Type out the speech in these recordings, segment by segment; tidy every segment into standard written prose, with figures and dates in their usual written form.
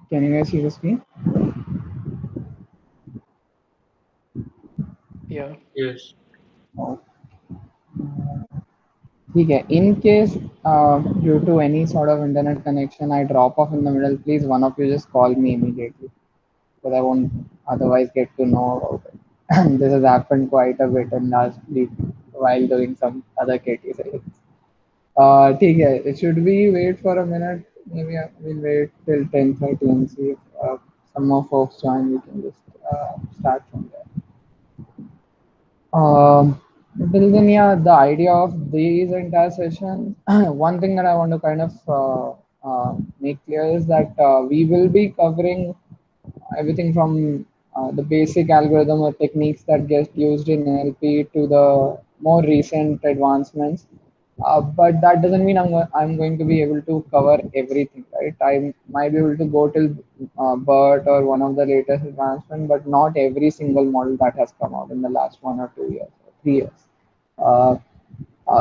Can you guys see the screen? Yeah. Yes. Oh. Okay. In case due to any sort of internet connection I drop off in the middle, please one of you just call me immediately because I won't otherwise get to know about it. This has happened quite a bit in last week while doing some other KT series. ठीक है. Should we wait for a minute? Maybe we'll wait till 10:30 and see if some more folks join. We can just start from there. Till then, yeah, the idea of these entire sessions, one thing that I want to kind of make clear is that we will be covering everything from the basic algorithm or techniques that get used in NLP to the more recent advancements. But that doesn't mean I'm going to be able to cover everything, right? I might be able to go till BERT or one of the latest advancements, but not every single model that has come out in the last 1 or 2 years or 3 years. Uh,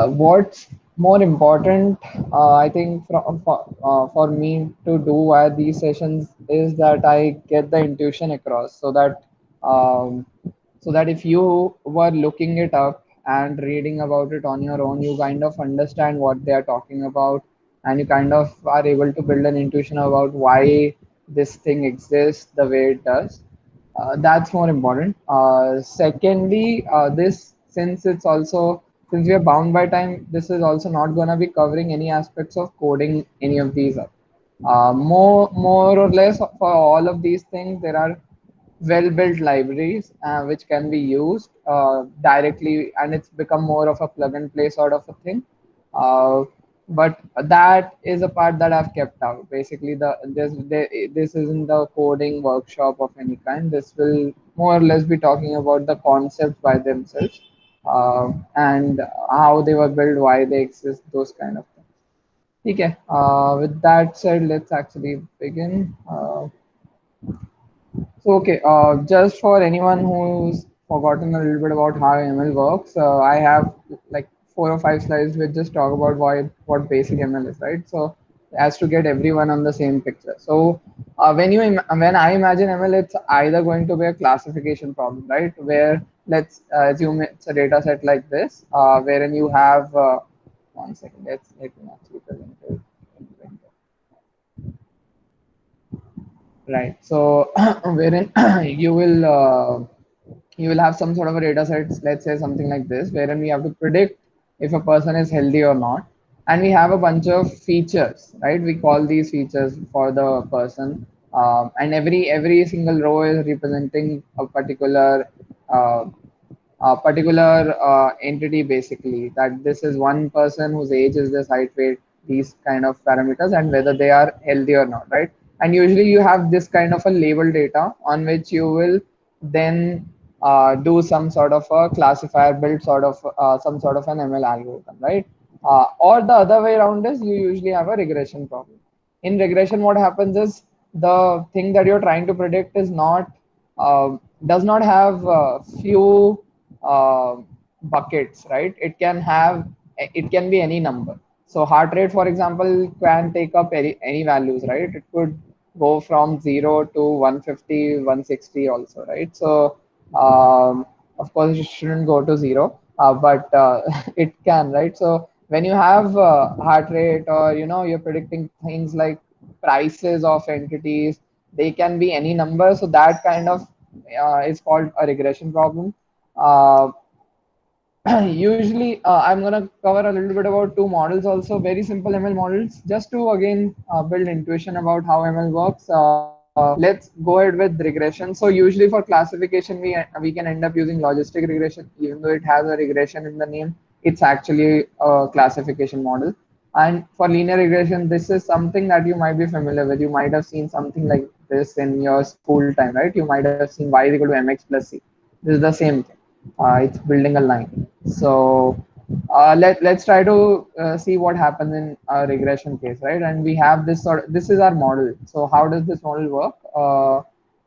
what's more important, I think, for me to do at these sessions is that I get the intuition across, um, so that if you were looking it up and reading about it on your own, you kind of understand what they are talking about, and you kind of are able to build an intuition about why this thing exists the way it does. That's more important. Secondly, this since it's also since we are bound by time, this is also not going to be covering any aspects of coding any of these up. More or less for all of these things, there are well-built libraries which can be used directly, and it's become more of a plug and play sort of a thing. Uh, but that is a part that I've kept out. Basically, this isn't the coding workshop of any kind. This will more or less be talking about the concepts by themselves, and how they were built, why they exist, those kind of things. Okay. With that said, let's actually begin. So, okay, just for anyone who's forgotten a little bit about how ML works, I have like 4 or 5 slides which just talk about what basic ML is, right? So, as to get everyone on the same picture. So, when I imagine ML, it's either going to be a classification problem, right? Where let's assume it's a data set like this, wherein you have 1 second. Let me actually present it. Right. So, wherein you will have some sort of a data set, let's say something like this, wherein we have to predict if a person is healthy or not, and we have a bunch of features, right? We call these features for the person, and every single row is representing uh, a particular entity, basically, that this is one person whose age is this, height, weight, these kind of parameters, and whether they are healthy or not, right? And usually you have this kind of a label data on which you will then do some sort of a classifier, build sort of some sort of an ML algorithm, right? Or the other way around is you usually have a regression problem. In regression, what happens is the thing that you're trying to predict is not does not have few uh, buckets, right? It can be any number. So heart rate, for example, can take up any values, right? It could go from 0 to 150, 160 also, right? So of course, it shouldn't go to 0, but it can, right? So when you have heart rate, or you're predicting things like prices of entities, they can be any number. So that kind of is called a regression problem. Uh, Usually, I'm going to cover a little bit about two models also, very simple ML models, just to again build intuition about how ML works. Let's go ahead with regression. So usually for classification, we can end up using logistic regression, even though it has a regression in the name. It's actually a classification model. And for linear regression, this is something that you might be familiar with. You might have seen something like this in your school time, right? You might have seen y is equal to mx plus c. This is the same thing. It's building a line. So let's try to see what happens in a regression case, right? And we have this is our model. So how does this model work?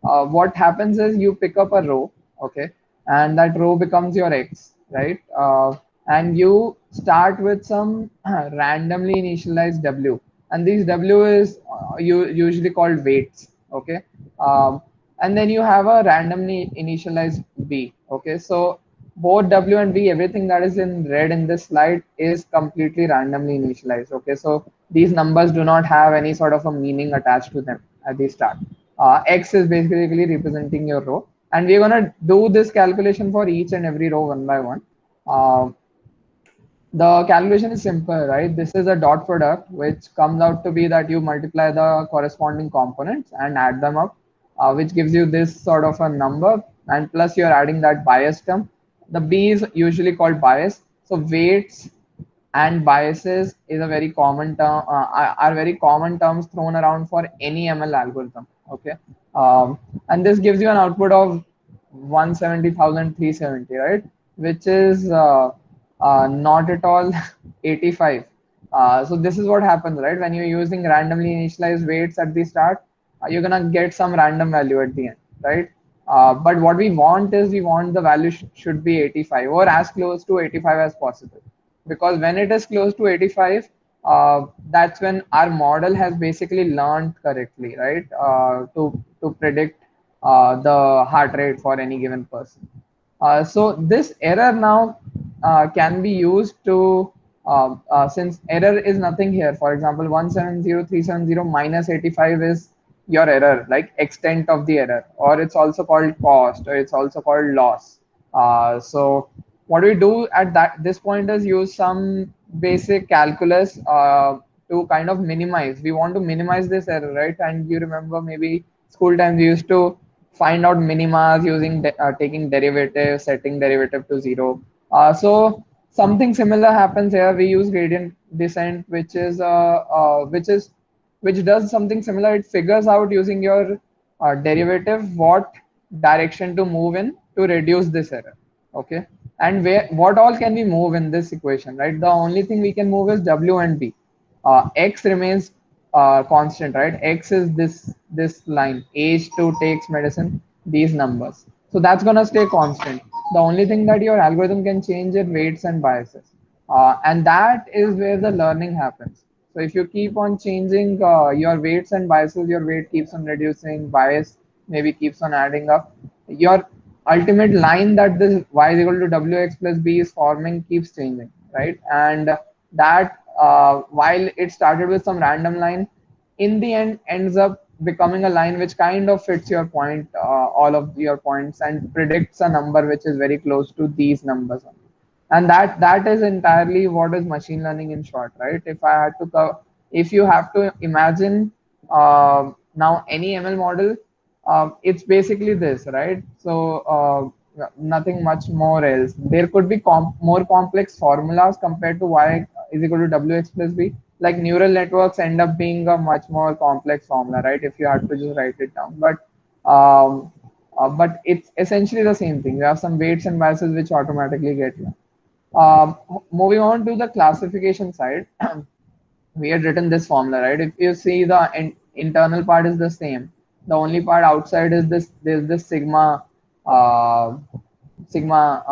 What happens is you pick up a row, okay, and that row becomes your x, right? And you start with some randomly initialized w, and these w is usually called weights. Okay. um, and then you have a randomly initialized b. Okay, so both w and b, everything that is in red in this slide is completely randomly initialized. Okay, so these numbers do not have any sort of a meaning attached to them at the start. X is basically representing your row, and we're gonna do this calculation for each and every row one by one. Uh, the calculation is simple, right? This is a dot product, which comes out to be that you multiply the corresponding components and add them up, which gives you this sort of a number. And plus, you're adding that bias term. The B is usually called bias. So weights and biases is a very common term, are very common terms thrown around for any ML algorithm. Okay, and this gives you an output of 170,370, right? Which is not at all 85. So this is what happens, right? When you're using randomly initialized weights at the start, you're gonna get some random value at the end, right? But what we want is we want the value should be 85 or as close to 85 as possible, because when it is close to 85, that's when our model has basically learned correctly, right? To predict the heart rate for any given person. So this error now can be used to, since error is nothing here. For example, 170,370 minus 85 is your error, like extent of the error, or it's also called cost, or it's also called loss. So what we do at that this point is use some basic calculus to kind of minimize. We want to minimize this error, right? And you remember maybe school times we used to find out minimas using taking derivative, setting derivative to zero. So something similar happens here. We use gradient descent, which does something similar. It figures out using your derivative what direction to move in to reduce this error. Okay, and where what all can we move in this equation, right? The only thing we can move is w and b. X remains constant, right? X is this line, age 2 takes medicine, these numbers, so that's going to stay constant. The only thing that your algorithm can change is weights and biases, and that is where the learning happens. So if you keep on changing your weights and biases, your weight keeps on reducing, bias maybe keeps on adding up, your ultimate line that this y is equal to wx plus b is forming keeps changing, right? And that, while it started with some random line, in the end ends up becoming a line which kind of fits your point, all of your points, and predicts a number which is very close to these numbers. And that is entirely what is machine learning in short, right? If I had to if you have to imagine now any ML model, it's basically this, right? So nothing much more else. There could be more complex formulas compared to y is equal to wx plus b. Like neural networks end up being a much more complex formula, right? If you have to just write it down, but it's essentially the same thing. You have some weights and biases which automatically get you. Moving on to the classification side, we had written this formula, right? If you see the internal part is the same. The only part outside is this. There's this uh, sigma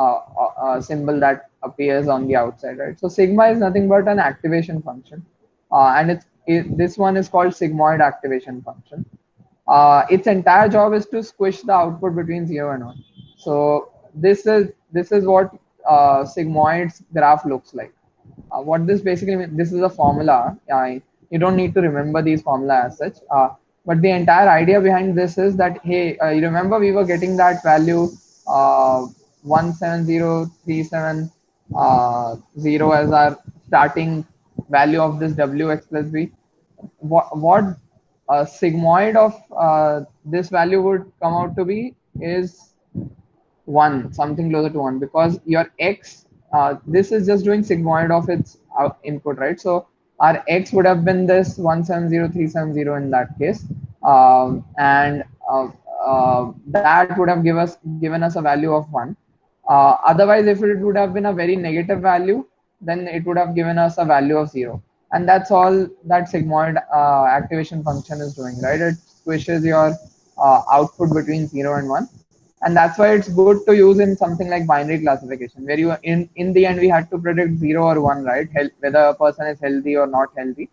symbol that appears on the outside, right? So sigma is nothing but an activation function, and this one is called sigmoid activation function. Its entire job is to squish the output between 0 and 1. So this is what sigmoid's graph looks like. What this basically means, this is a formula. You don't need to remember these formula as such. But the entire idea behind this is that, hey, you remember we were getting that value 17037 as our starting value of this wx plus b. What a sigmoid of this value would come out to be is 1, something closer to 1, because your x, this is just doing sigmoid of its input, right? So our x would have been this 170370 in that case, and that would have given us a value of 1. Otherwise, if it would have been a very negative value, then it would have given us a value of 0. And that's all that sigmoid activation function is doing, right? It squishes your output between 0 and 1. And that's why it's good to use in something like binary classification, where you in the end we had to predict 0 or 1, right? Whether a person is healthy or not healthy.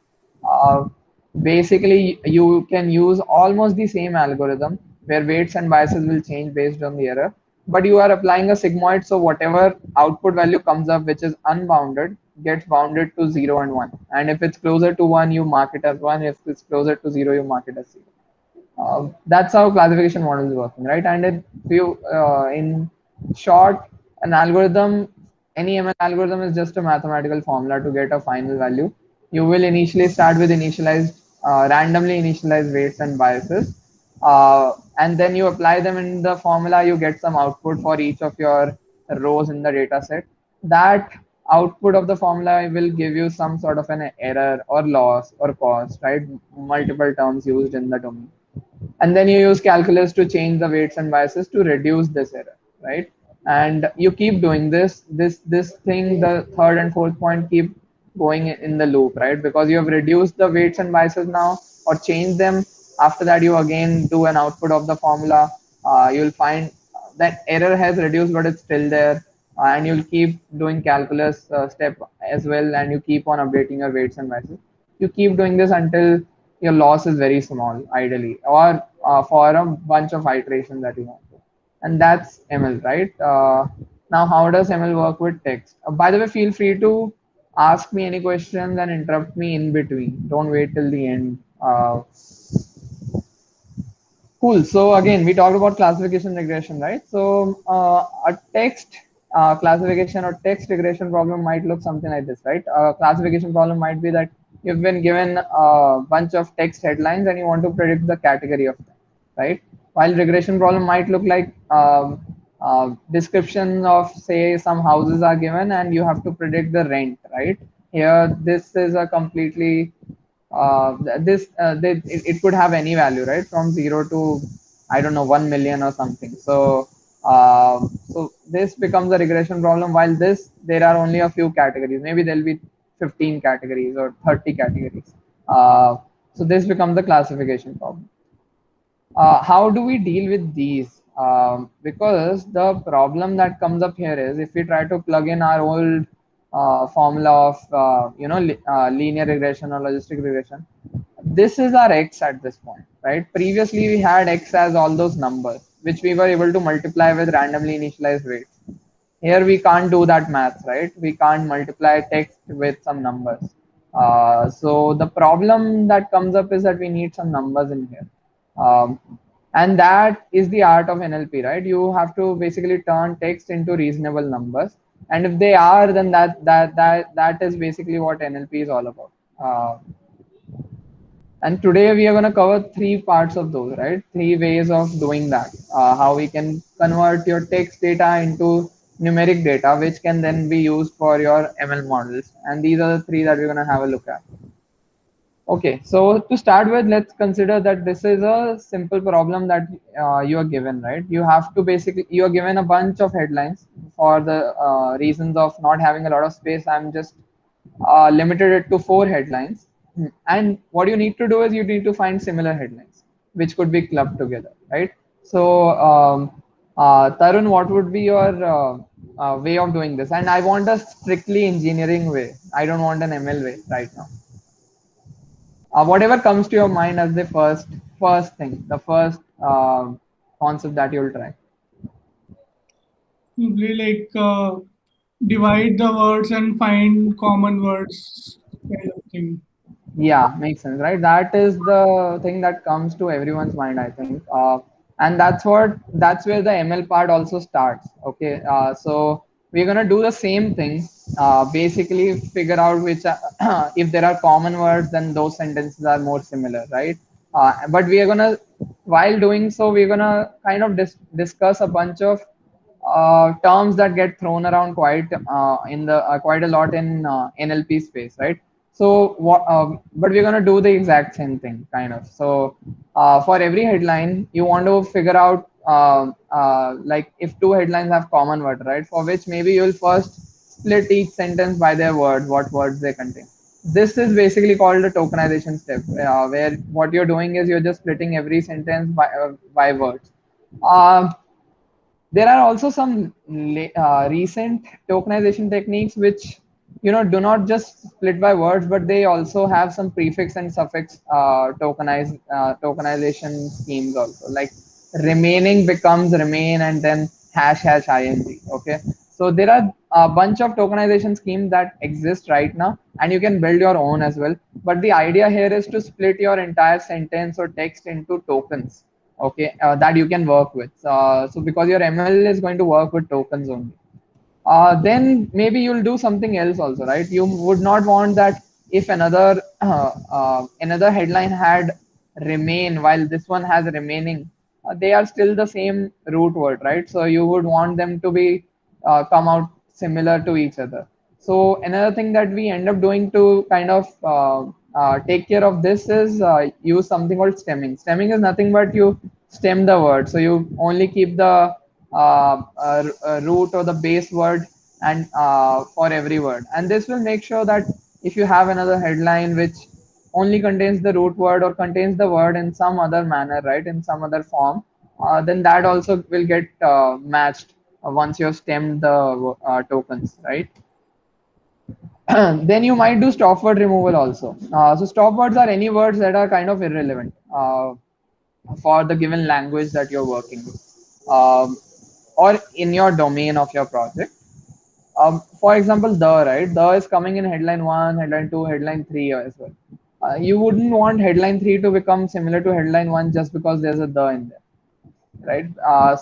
Basically, you can use almost the same algorithm where weights and biases will change based on the error, but you are applying a sigmoid, so whatever output value comes up which is unbounded gets bounded to 0 and 1. And if it's closer to 1, you mark it as 1. If it's closer to 0, you mark it as 0. That's how classification model is working, right? And in short, an algorithm, any ML algorithm is just a mathematical formula to get a final value. You will initially start with randomly initialized weights and biases, and then you apply them in the formula. You get some output for each of your rows in the data set. That output of the formula will give you some sort of an error or loss or cost, right? Multiple terms used in the domain, and then you use calculus to change the weights and biases to reduce this error, right? And you keep doing this thing, the third and fourth point keep going in the loop, right? Because you have reduced the weights and biases now or changed them. After that, you again do an output of the formula. You'll find that error has reduced but it's still there, and you'll keep doing calculus step as well, and you keep on updating your weights and biases. You keep doing this until your loss is very small, ideally, or for a bunch of iterations that you want to. And that's ML, right? Now, how does ML work with text? By the way, feel free to ask me any questions and interrupt me in between. Don't wait till the end. Cool. So again, we talked about classification regression, right? So a text classification or text regression problem might look something like this, right? A classification problem might be that you've been given a bunch of text headlines and you want to predict the category of them, right? While regression problem might look like description of, say, some houses are given and you have to predict the rent, right? Here, this is a completely it could have any value, right, from 0 to, I don't know, 1 million or something. So this becomes a regression problem, while this there are only a few categories. Maybe there'll be 15 categories or 30 categories. So this becomes the classification problem. How do we deal with these? Because the problem that comes up here is, if we try to plug in our old formula of linear regression or logistic regression, this is our x at this point, right? Previously we had x as all those numbers which we were able to multiply with randomly initialized weights. Here we can't do that math, right? We can't multiply text with some numbers. So the problem that comes up is that we need some numbers in here. And that is the art of NLP, right? You have to basically turn text into reasonable numbers, and if they are, then that is basically what NLP is all about. And today we are going to cover three parts of those, right? Three ways of doing that. How we can convert your text data into numeric data, which can then be used for your ML models. And these are the three that we're going to have a look at. Okay, so to start with, let's consider that this is a simple problem that you are given, right? You have to basically, you are given a bunch of headlines. For the reasons of not having a lot of space, I'm just limited it to 4 headlines. And what you need to do is you need to find similar headlines, which could be clubbed together, right? So, Tarun, what would be your way of doing this? And I want a strictly engineering way. I don't want an ML way right now. Whatever comes to your mind as the first thing, the first concept that you'll try. Simply like divide the words and find common words kind of thing. Yeah, makes sense, right? That is the thing that comes to everyone's mind, I think. And that's where the ML part also starts. Okay, so we're gonna do the same thing. Basically, figure out which if there are common words, then those sentences are more similar, right? But we are gonna, while doing so, we're gonna kind of discuss a bunch of terms that get thrown around quite a lot in NLP space, right? So but we're gonna do the exact same thing, kind of. So for every headline, you want to figure out like if 2 headlines have common word, right? For which maybe you'll first split each sentence by their words, what words they contain. This is basically called a tokenization step, where what you're doing is you're just splitting every sentence by words. Um, there are also some recent tokenization techniques which do not just split by words, but they also have some prefix and suffix tokenization schemes also. Like remaining becomes remain and then hash hash ing. Okay, so there are a bunch of tokenization schemes that exist right now, and you can build your own as well. But the idea here is to split your entire sentence or text into tokens. Okay, that you can work with. So because your ML is going to work with tokens only, then maybe you'll do something else also, right? You would not want that if another headline had remain while this one has remaining, they are still the same root word, right? So you would want them to be come out similar to each other. So another thing that we end up doing to kind of take care of this is use something called stemming. Stemming is nothing but you stem the word, so you only keep the root or the base word and for every word, and this will make sure that if you have another headline which only contains the root word or contains the word in some other manner, right, in some other form, then that also will get matched once you have stemmed the tokens, right? Then you might do stop word removal also. So stop words are any words that are kind of irrelevant for the given language that you're working with, or in your domain of your project. For example, the is coming in headline one, headline two, headline three as well. You wouldn't want headline three to become similar to headline one just because there's a the in there, right?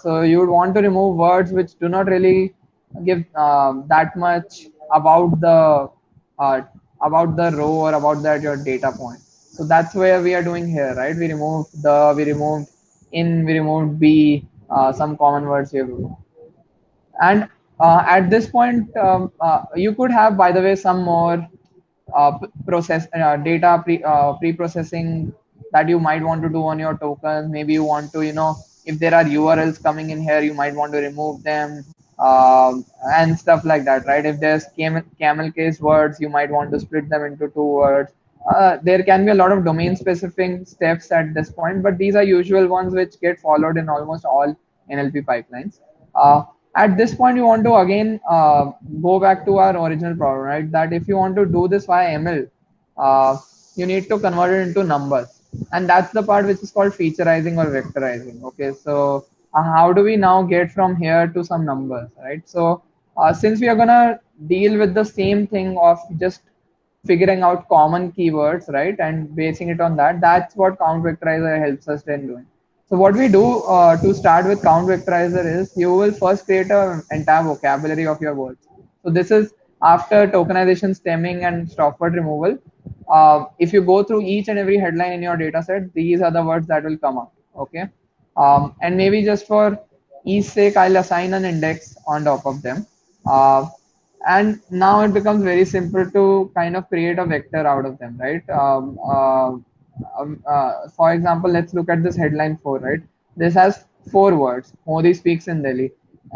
So you would want to remove words which do not really give that much about the uh, row or about that your data point. So that's where we are doing here, right? We removed we removed we removed b, some common words we have removed. And at this point, you could have, by the way, some more data pre-processing that you might want to do on your tokens. Maybe you want to, if there are URLs coming in here, you might want to remove them, and stuff like that, right? If there's camel case words, you might want to split them into two words. There can be a lot of domain specific steps at this point, but these are usual ones which get followed in almost all NLP pipelines. At this point, you want to again go back to our original problem, right? That if you want to do this via ML, you need to convert it into numbers, and that's the part which is called featureizing or vectorizing. Okay, so how do we now get from here to some numbers, right? So since we are gonna deal with the same thing of just figuring out common keywords, right, and basing it on that, that's what count vectorizer helps us in doing. So what we do to start with count vectorizer is you will first create an entire vocabulary of your words. So this is after tokenization, stemming, and stop word removal. If you go through each and every headline in your data set, these are the words that will come up. Okay, and maybe just for ease sake, I'll assign an index on top of them. And now it becomes very simple to kind of create a vector out of them, right? For example, let's look at this headline 4, right? This has 4 words. Modi speaks in Delhi.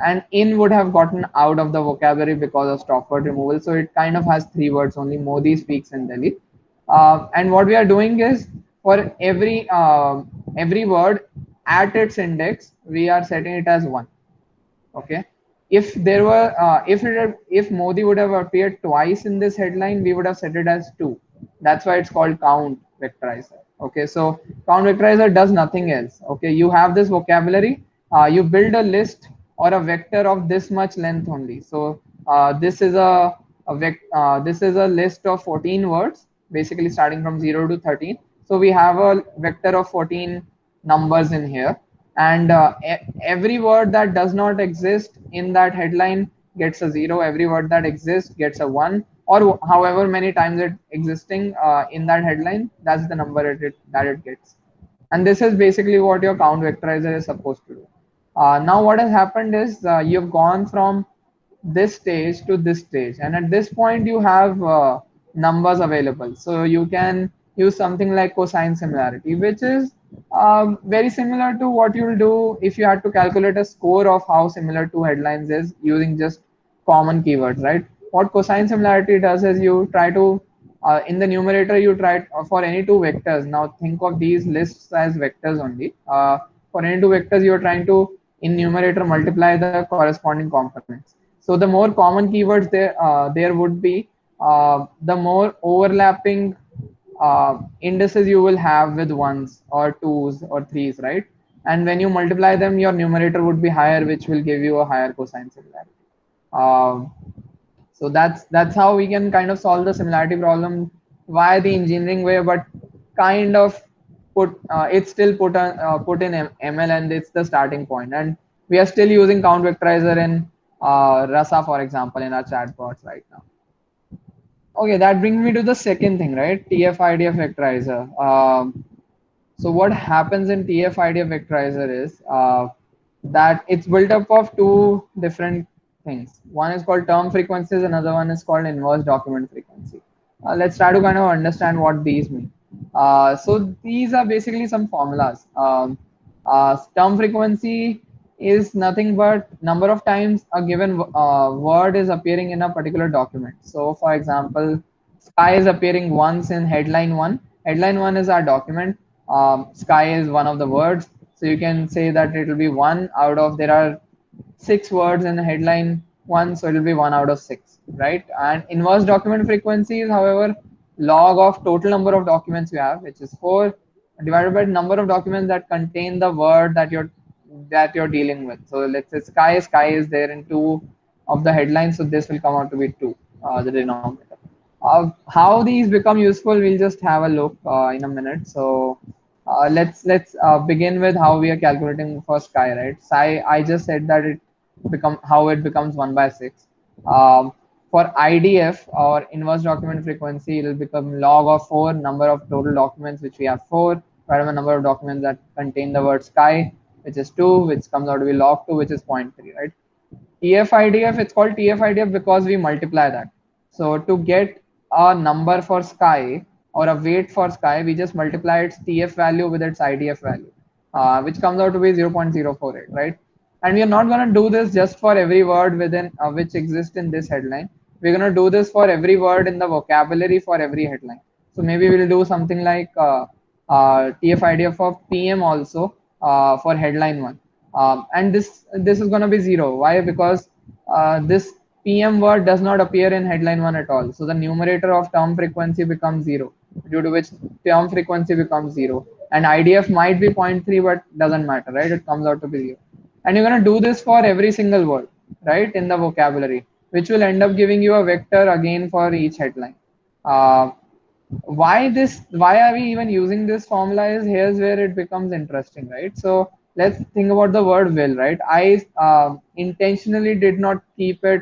And in would have gotten out of the vocabulary because of stop word removal. So it kind of has 3 words only. Modi speaks in Delhi. And what we are doing is for every word at its index, we are setting it as 1. Okay, if there were if Modi would have appeared twice in this headline, we would have set it as 2. That's why it's called count vectorizer. Okay, so count vectorizer does nothing else. Okay, you have this vocabulary, you build a list or a vector of this much length only. So this is a list of 14 words, basically starting from 0 to 13. So we have a vector of 14 numbers in here, and every word that does not exist in that headline gets a 0. Every word that exists gets a 1, or however many times it existing in that headline, that's the number that it gets. And this is basically what your count vectorizer is supposed to do. Now what has happened is you've gone from this stage to this stage, and at this point you have numbers available, so you can use something like cosine similarity, which is very similar to what you'll do if you had to calculate a score of how similar two headlines is using just common keywords, right? What cosine similarity does is you try to in the numerator you try for any two vectors. Now think of these lists as vectors only. For any two vectors, you're trying to in numerator multiply the corresponding components. So the more common keywords there would be, the more overlapping indices you will have with ones or twos or threes, right? And when you multiply them, your numerator would be higher, which will give you a higher cosine similarity. Um, so that's how we can kind of solve the similarity problem via the engineering way, but kind of it's still put in ML, and it's the starting point. And we are still using count vectorizer in Rasa, for example, in our chatbots right now. Okay, that brings me to the second thing, right? TF-IDF vectorizer. So what happens in TF-IDF vectorizer is that it's built up of two different things. One is called term frequencies, another one is called inverse document frequency. Let's try to kind of understand what these mean. So these are basically some formulas. Term frequency is nothing but number of times a given word is appearing in a particular document. So for example, sky is appearing once in headline one. Headline one is our document. Sky is one of the words. So you can say that it will be one out of, there are six words in the headline one, so it will be one out of six, right? And inverse document frequency is, however, log of total number of documents you have, which is 4, divided by number of documents that contain the word that you're dealing with. So let's say sky is there in two of the headlines, so this will come out to be 2, the denominator. How these become useful, we'll just have a look in a minute. So let's begin with how we are calculating for sky, right? Psi, I just said that it becomes 1 by 6. For IDF or inverse document frequency, it will become log of 4, number of total documents, which we have 4, divided by number of documents that contain the word sky, which is 2, which comes out to be log 2, which is 0.3, right? TF-IDF, it's called TF-IDF because we multiply that. So to get a number for sky or a weight for sky, we just multiply its TF value with its IDF value, which comes out to be 0.048, right? And we are not going to do this just for every word within which exists in this headline. We're going to do this for every word in the vocabulary for every headline. So maybe we'll do something like TF-IDF of PM also for headline one. And this is going to be 0. Why? Because this PM word does not appear in headline 1 at all. So the numerator of term frequency becomes 0, due to which term frequency becomes 0. And IDF might be 0.3, but doesn't matter, right? It comes out to be 0. And you're going to do this for every single word, right, in the vocabulary, which will end up giving you a vector again for each headline. Uh, why are we even using this formula is, here's where it becomes interesting, right? So let's think about the word will, right? I intentionally did not keep it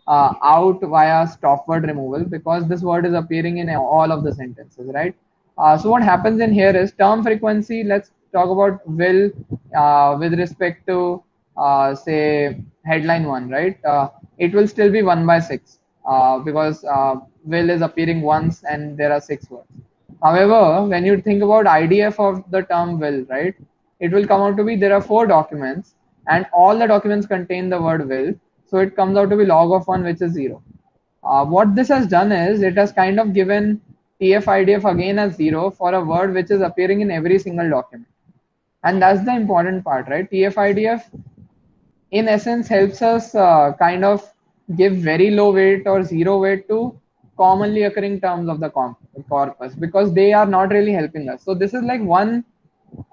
out via stop word removal because this word is appearing in all of the sentences, right? So what happens in here is term frequency. Let's talk about will with respect to say headline one, right? It will still be 1 by 6 because will is appearing once and there are 6 words. However, when you think about IDF of the term will, right, it will come out to be there are 4 documents and all the documents contain the word will. So it comes out to be log of 1, which is 0. What this has done is it has kind of given TF-IDF again as 0 for a word which is appearing in every single document. And that's the important part, right? TF-IDF in essence helps us kind of give very low weight or 0 weight to commonly occurring terms of the corpus because they are not really helping us. So this is like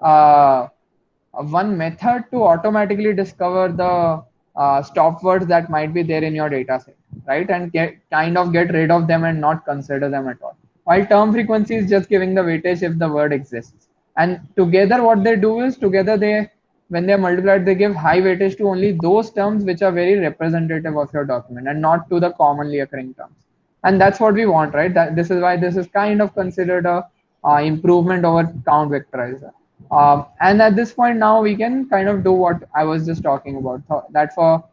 uh, one method to automatically discover the stop words that might be there in your data set, right? And get rid of them and not consider them at all. While term frequency is just giving the weightage if the word exists. And together what they do is together they, when they're multiplied, they give high weightage to only those terms which are very representative of your document and not to the commonly occurring terms. And that's what we want, right? That this is why this is kind of considered a improvement over count vectorizer. And at this point now we can kind of do what I was just talking about. So that for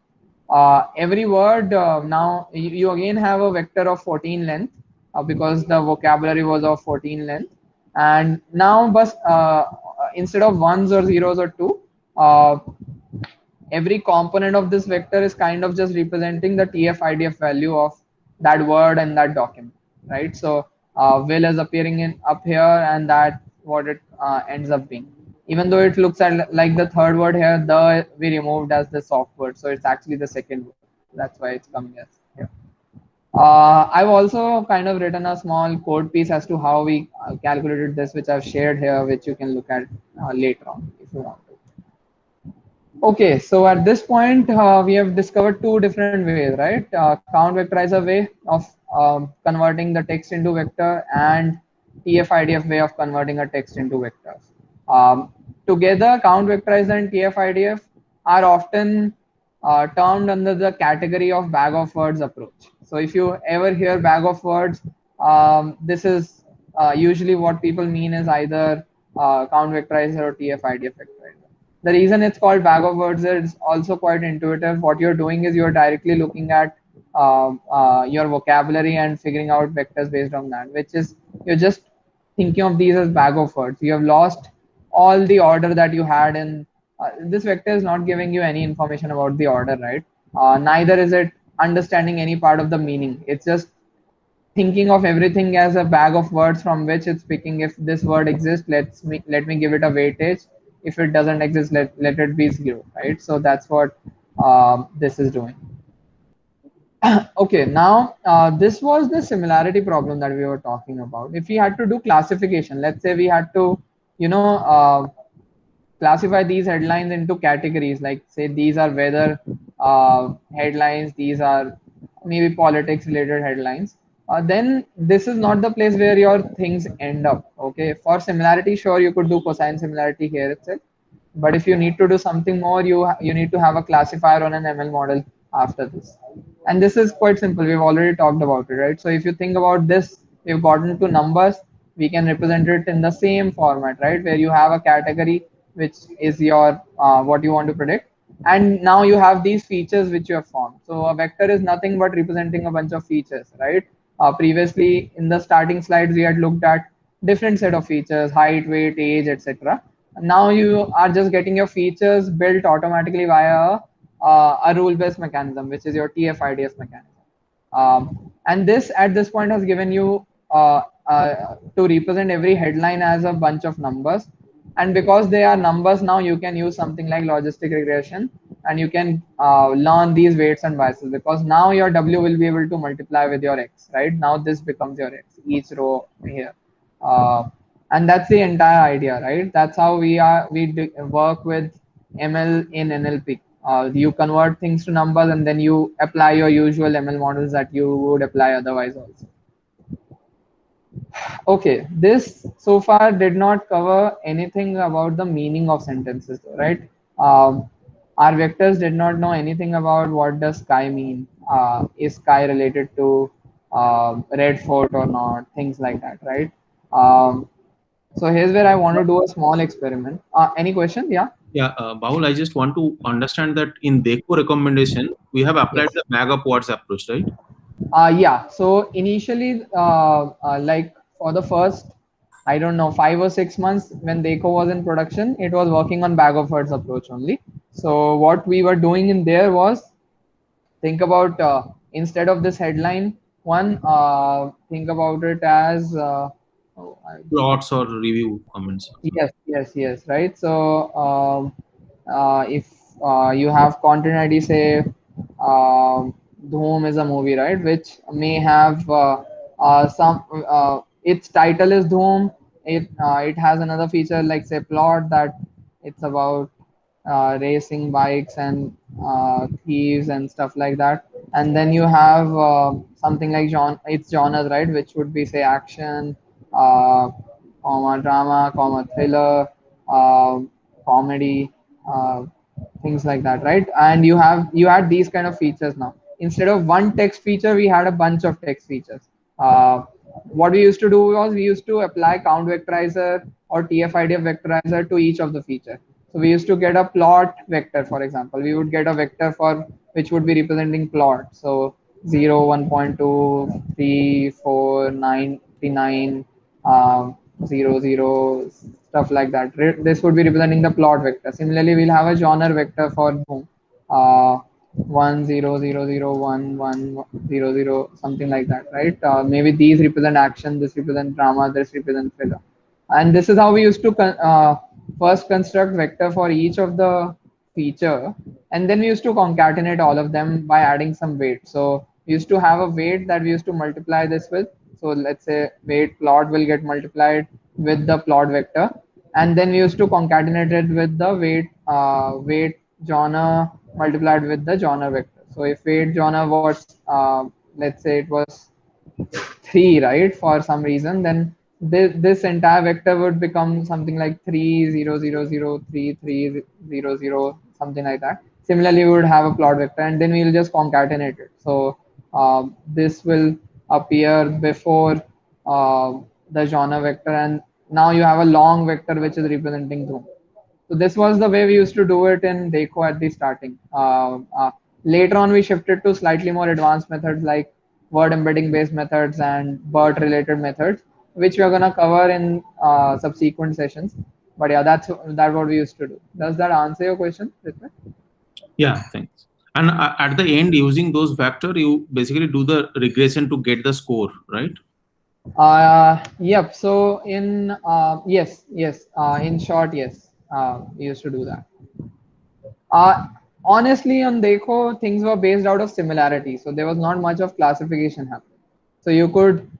every word now you again have a vector of 14 length because the vocabulary was of 14 length. And now but instead of ones or zeros or two, uh, every component of this vector is kind of just representing the TF-IDF value of that word and that document, right? So will is appearing in up here, and that what it ends up being. Even though it looks at like the third word here, the we removed as the soft word, so it's actually the second word. That's why it's coming as here. I've also kind of written a small code piece as to how we calculated this, which I've shared here, which you can look at later on if you want to. Okay, so at this point, we have discovered two different ways, right? Count vectorizer way of converting the text into vector, and TF-IDF way of converting a text into vectors. Together, count vectorizer and TF-IDF are often termed under the category of bag of words approach. So if you ever hear bag of words, this is usually what people mean is either count vectorizer or TF-IDF vectorizer. The reason it's called bag of words is also quite intuitive. What you're doing is you're directly looking at your vocabulary and figuring out vectors based on that, which is you're just thinking of these as bag of words. You have lost all the order that you had in this vector is not giving you any information about the order, right? Neither is it understanding any part of the meaning. It's just thinking of everything as a bag of words from which it's picking. If this word exists, let me give it a weightage. If it doesn't exist, let it be zero, right? So that's what this is doing. Okay, now this was the similarity problem that we were talking about. If we had to do classification, let's say we had to, you know, classify these headlines into categories, like say these are weather headlines, these are maybe politics related headlines, then this is not the place where your things end up. Okay, for similarity, sure, you could do cosine similarity here itself, but if you need to do something more, you need to have a classifier on an ML model after this. And this is quite simple. We've already talked about it, right? So if you think about this, we've gotten to numbers. We can represent it in the same format, right? Where you have a category, which is your what you want to predict, and now you have these features which you have formed. So a vector is nothing but representing a bunch of features, right? Previously in the starting slides, we had looked at different set of features: height, weight, age, etc. Now you are just getting your features built automatically via a rule-based mechanism, which is your TF-IDF mechanism. And this at this point has given you to represent every headline as a bunch of numbers. And because they are numbers, now you can use something like logistic regression, and you can learn these weights and biases, because now your W will be able to multiply with your X, right? Now this becomes your X, each row here. Uh, and that's the entire idea, right? That's how we work with ML in NLP. You convert things to numbers, and then you apply your usual ML models that you would apply otherwise also. Okay, this so far did not cover anything about the meaning of sentences, though, right? Our vectors did not know anything about what does sky mean. Is sky related to red fort or not? Things like that, right? So here's where I want to do a small experiment. Any question? Yeah. Yeah, Bahul, I just want to understand that in Deco recommendation, we have applied Yes. the bag of words approach, right? Yeah. So initially, like for the first, I don't know, 5 or 6 months when Deco was in production, it was working on bag of words approach only. So what we were doing in there was think about instead of this headline one, think about it as oh, Plots or review comments. yes, right. So if you have content ID, say Dhoom is a movie, right, which may have some its title is Dhoom. It has another feature like say plot, that it's about racing bikes and thieves and stuff like that. And then you have something like its genres, right, which would be say action, uh, comma drama, comma thriller, uh, comedy, uh, things like that, right? And you had these kind of features. Now instead of one text feature, we had a bunch of text features. What we used to do was we used to apply count vectorizer or TF-IDF vectorizer to each of the features. So we used to get a plot vector, for example. We would get a vector for which would be representing plot. So 0, 1.2, 3, 4, 99, 0, 0, stuff like that. This would be representing the plot vector. Similarly, we'll have a genre vector for boom. 1 0 0 0 1 1 0 0, something like that, right? Maybe these represent action, this represent drama, this represent thriller. And this is how we used to first construct vector for each of the feature, and then we used to concatenate all of them by adding some weight. So We used to have a weight that we used to multiply this with. So let's say weight plot will get multiplied with the plot vector, and then we used to concatenate it with the weight genre multiplied with the genre vector. So if weight genre was let's say it was 3, right, for some reason, then this entire vector would become something like 3 0 0 0 3 3 0 0, something like that. Similarly, we would have a plot vector, and then we'll just concatenate it. So this will appear before the genre vector, and now you have a long vector which is representing zoom. So this was the way we used to do it in Deco at the starting. Later on, we shifted to slightly more advanced methods like word embedding based methods and BERT related methods, which we are gonna cover in subsequent sessions. But yeah, that's what we used to do. Does that answer your question, Rithvik? Yeah, thanks. And at the end, using those vector, you basically do the regression to get the score, right? Yep. So in yes. In short, yes. We used to do that. Uh, Honestly, on Deco, things were based out of similarity, so there was not much of classification happening. So you could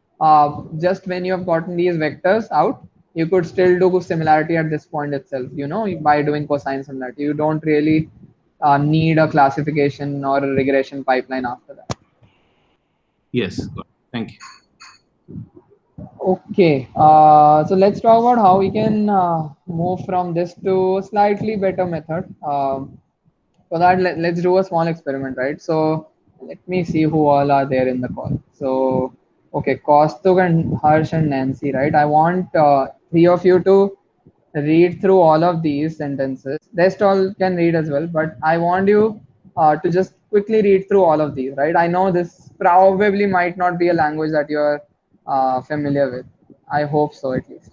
just when you have gotten these vectors out, you could still do similarity at this point itself. You know, by doing cosine similarity, you don't really need a classification or a regression pipeline after that. Yes. Thank you. Okay, so let's talk about how we can move from this to a slightly better method. For that, let's do a small experiment, right? So let me see who all are there in the call. So, okay, Kaustubh and Harsh and Nancy, right? I want three of you to read through all of these sentences. Rest all can read as well, but I want you to just quickly read through all of these, right? I know this probably might not be a language that you're familiar with. I hope so, at least.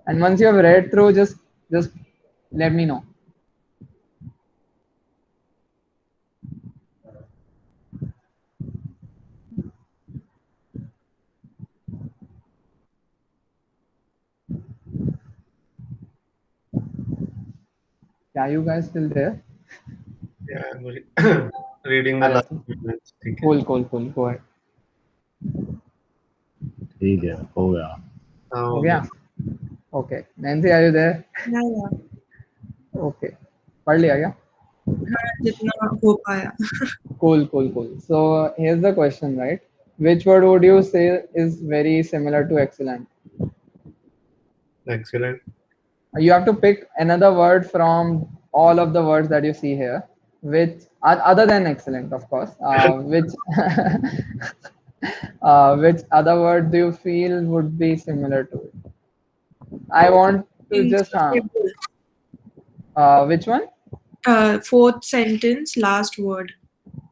And once you have read through, just let me know. Are you guys still there? Yeah, I'm reading the I'll last listen. minutes. ठीक है. Cool. Go ahead. ठीक है हो गया हाँ, हो हो गया? गया. Okay. Nancy, are you there? Yeah. Okay. पढ़ लिया क्या? हाँ, जितना हो पाया. Cool. So here's the question, right? Which word would you say is very similar to excellent? Excellent. You have to pick another word from all of the words that you see here, which other than excellent, of course. Which other word do you feel would be similar to it? I want to just which one? Fourth sentence, last word.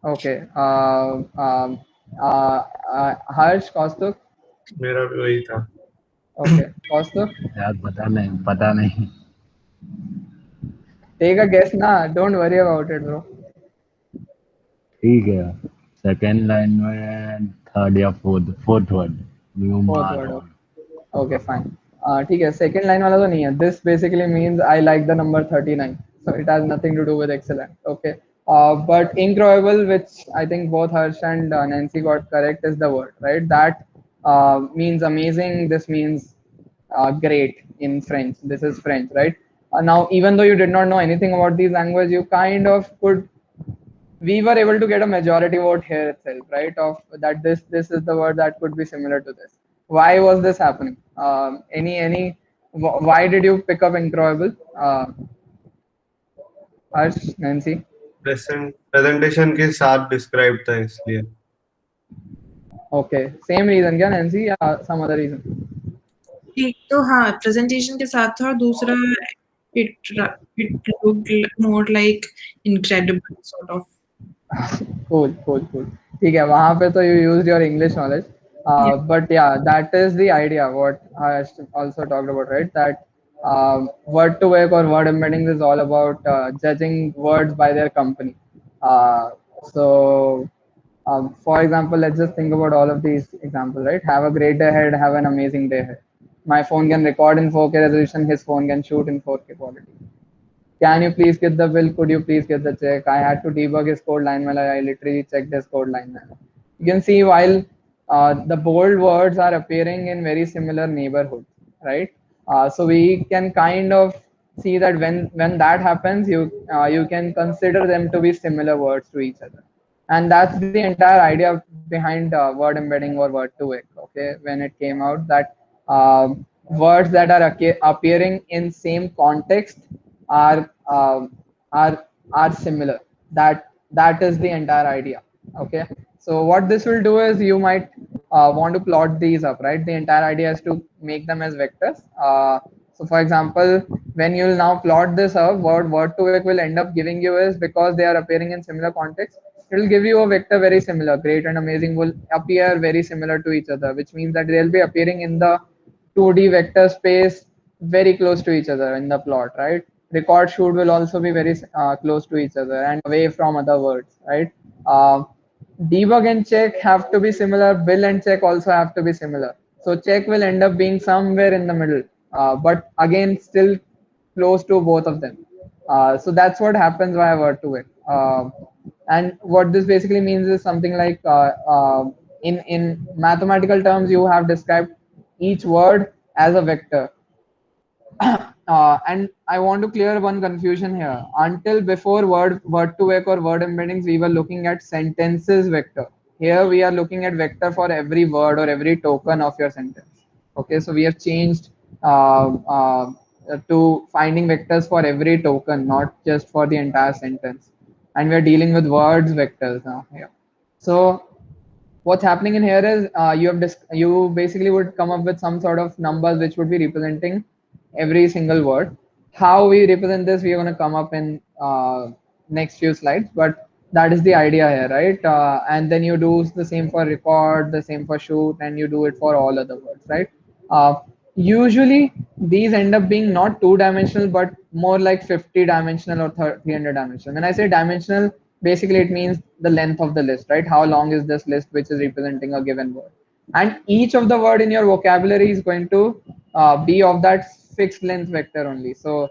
Okay. Harsh, Kaustubh. मेरा भी वही था. Okay, Kaustubh. यार पता नहीं Take a guess, na. Don't worry about it, bro. ठीक है second line में थर्ड या fourth word Fourth word. Okay, fine. ठीक है. Second line वाला तो नहीं है. This basically means I like the number 39. So it has nothing to do with excellent. Okay. But incredible, which I think both Harsh and Nancy got correct, is the word, right? That means amazing. This means great in French. This is French, right? Now, even though you did not know anything about these languages, you kind of could. We were able to get a majority vote here itself, right? Of that, this is the word that could be similar to this. Why was this happening? Why did you pick up incredible? Harsh, Nancy. Presentation के साथ describe था इसलिए. Okay, same reason क्या Nancy या some other reason? एक तो हाँ presentation के साथ था और दूसरा it looked more like incredible sort of. Cool. ठीक है, वहाँ पे तो you used your English knowledge. But yeah, that is the idea what I also talked about, right? That word to wake or word embeddings is all about judging words by their company. So for example, let's just think about all of these examples, right? Have a great day ahead, have an amazing day ahead. My phone can record in 4K resolution, his phone can shoot in 4K quality. Can you please get the bill? Could you please get the check? I had to debug his code line while I literally checked his code line. You can see while the bold words are appearing in very similar neighborhoods, right? So we can kind of see that when that happens, you can consider them to be similar words to each other, and that's the entire idea behind word embedding or word2vec. Okay, when it came out that words that are appearing in same context are are similar. That is the entire idea. Okay, so what this will do is you might want to plot these up, right? The entire idea is to make them as vectors. So for example, when you'll now plot this up, what word2vec will end up giving you is, because they are appearing in similar context, it will give you a vector very similar. Great and amazing will appear very similar to each other, which means that they'll be appearing in the 2D vector space very close to each other in the plot, right? Record should will also be very close to each other and away from other words, right? Debug and check have to be similar. Bill and check also have to be similar. So check will end up being somewhere in the middle, but again, still close to both of them. So that's what happens via word2vec. And what this basically means is something like in mathematical terms, you have described each word as a vector. And I want to clear one confusion here. Until before word2vec or word embeddings, we were looking at sentences vector. Here we are looking at vector for every word or every token of your sentence. Okay, so we have changed to finding vectors for every token, not just for the entire sentence. And we are dealing with words vectors now here. So what's happening in here is you basically would come up with some sort of numbers which would be representing every single word. How we represent this, we are going to come up in next few slides, but that is the idea here, right? And then you do the same for record, the same for shoot, and you do it for all other words, right? Usually these end up being not 2-dimensional, but more like 50-dimensional or 300-dimensional. When I say dimensional, basically it means the length of the list, right? How long is this list which is representing a given word? And each of the word in your vocabulary is going to be of that fixed length vector only. So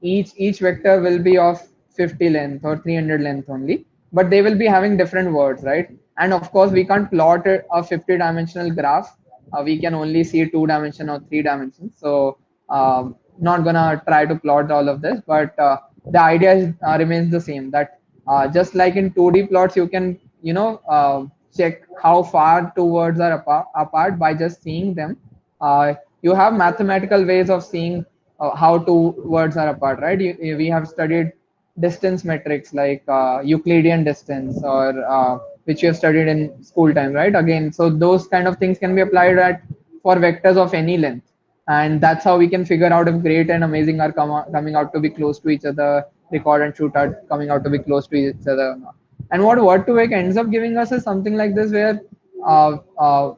each vector will be of 50 length or 300 length only, but they will be having different words, right? And of course, we can't plot a 50-dimensional graph. We can only see 2-dimension or 3 dimensions. So not gonna try to plot all of this, but the idea is, remains the same. That just like in 2D plots, you can check how far two words are apart by just seeing them. You have mathematical ways of seeing how two words are apart, right? We have studied distance metrics like Euclidean distance, or which you have studied in school time, right? Again, so those kind of things can be applied at for vectors of any length, and that's how we can figure out if great and amazing are coming out to be close to each other, record and shoot are coming out to be close to each other or not. And what word2vec ends up giving us is something like this, where uh, uh,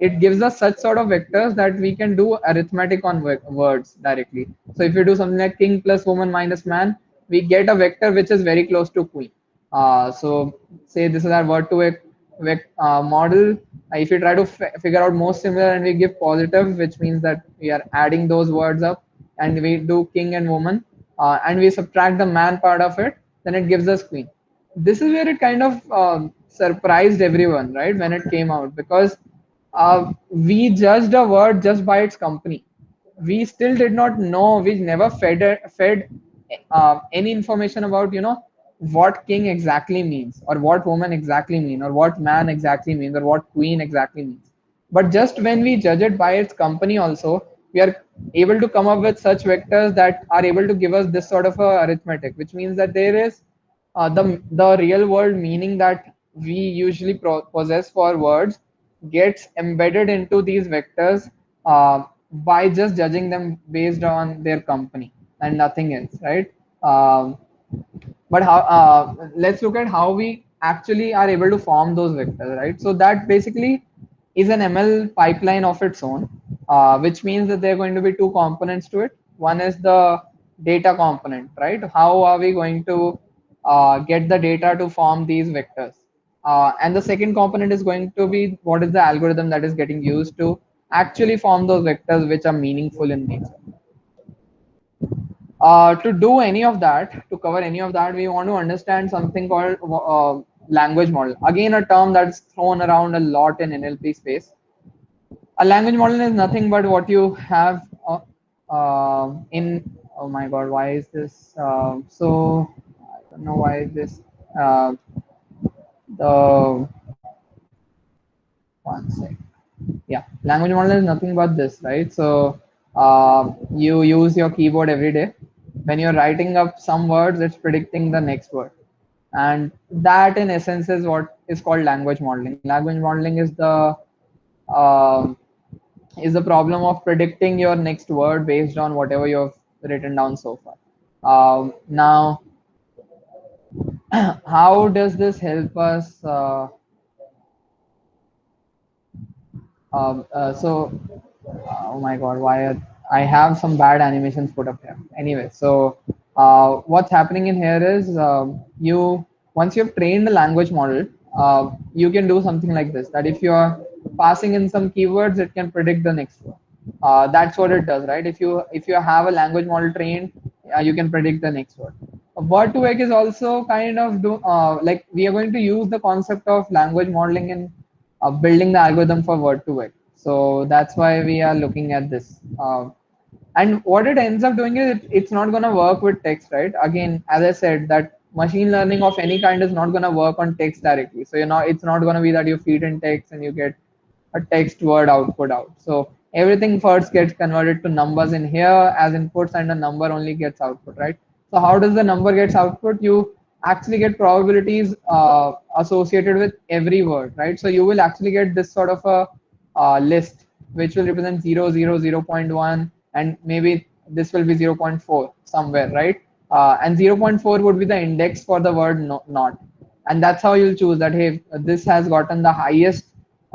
it gives us such sort of vectors that we can do arithmetic on words directly. So if you do something like king plus woman minus man, we get a vector which is very close to queen. So say this is our word2vec model. If you try to figure out most similar and we give positive, which means that we are adding those words up, and we do king and woman, and we subtract the man part of it, then it gives us queen. This is where it kind of surprised everyone, right, when it came out, because we judged a word just by its company. We still did not know. We never fed any information about what king exactly means, or what woman exactly mean, or what man exactly means, or what queen exactly means. But just when we judge it by its company, also we are able to come up with such vectors that are able to give us this sort of a arithmetic, which means that there is the real world meaning that we usually possess for words gets embedded into these vectors by just judging them based on their company and nothing else, right? But how let's look at how we actually are able to form those vectors, right? So that basically is an ML pipeline of its own, which means that there are going to be two components to it. One is the data component, right? How are we going to get the data to form these vectors? And the second component is going to be what is the algorithm that is getting used to actually form those vectors which are meaningful in nature. To do any of that, to cover any of that, we want to understand something called language model. Again, a term that's thrown around a lot in NLP space. A language model is nothing but what you have in. Oh my God, why is this? So I don't know why is this. The one sec. Yeah, language model is nothing but this, right? So you use your keyboard every day. When you're writing up some words, it's predicting the next word, and that in essence is what is called language modeling. Language modeling um is the problem of predicting your next word based on whatever you have written down so far. Now, how does this help us? So, oh my God, I have some bad animations put up here. Anyway, so what's happening in here is you once you've trained the language model, you can do something like this. That if you are passing in some keywords, it can predict the next one. That's what it does, right? If you have a language model trained, you can predict the next word. Word2Vec is also kind of like we are going to use the concept of language modeling in building the algorithm for Word2Vec. So that's why we are looking at this. And what it ends up doing is it's not going to work with text, right? Again, as I said, that machine learning of any kind is not going to work on text directly. So it's not going to be that you feed in text and you get a text word output out. So everything first gets converted to numbers in here as inputs, and the number only gets output, right? So how does the number gets output? You actually get probabilities associated with every word, right? So you will actually get this sort of a list which will represent 0, 0, 0.1, and maybe this will be 0.4 somewhere, right? And 0.4 would be the index for the word not. And that's how you'll choose that, hey, this has gotten the highest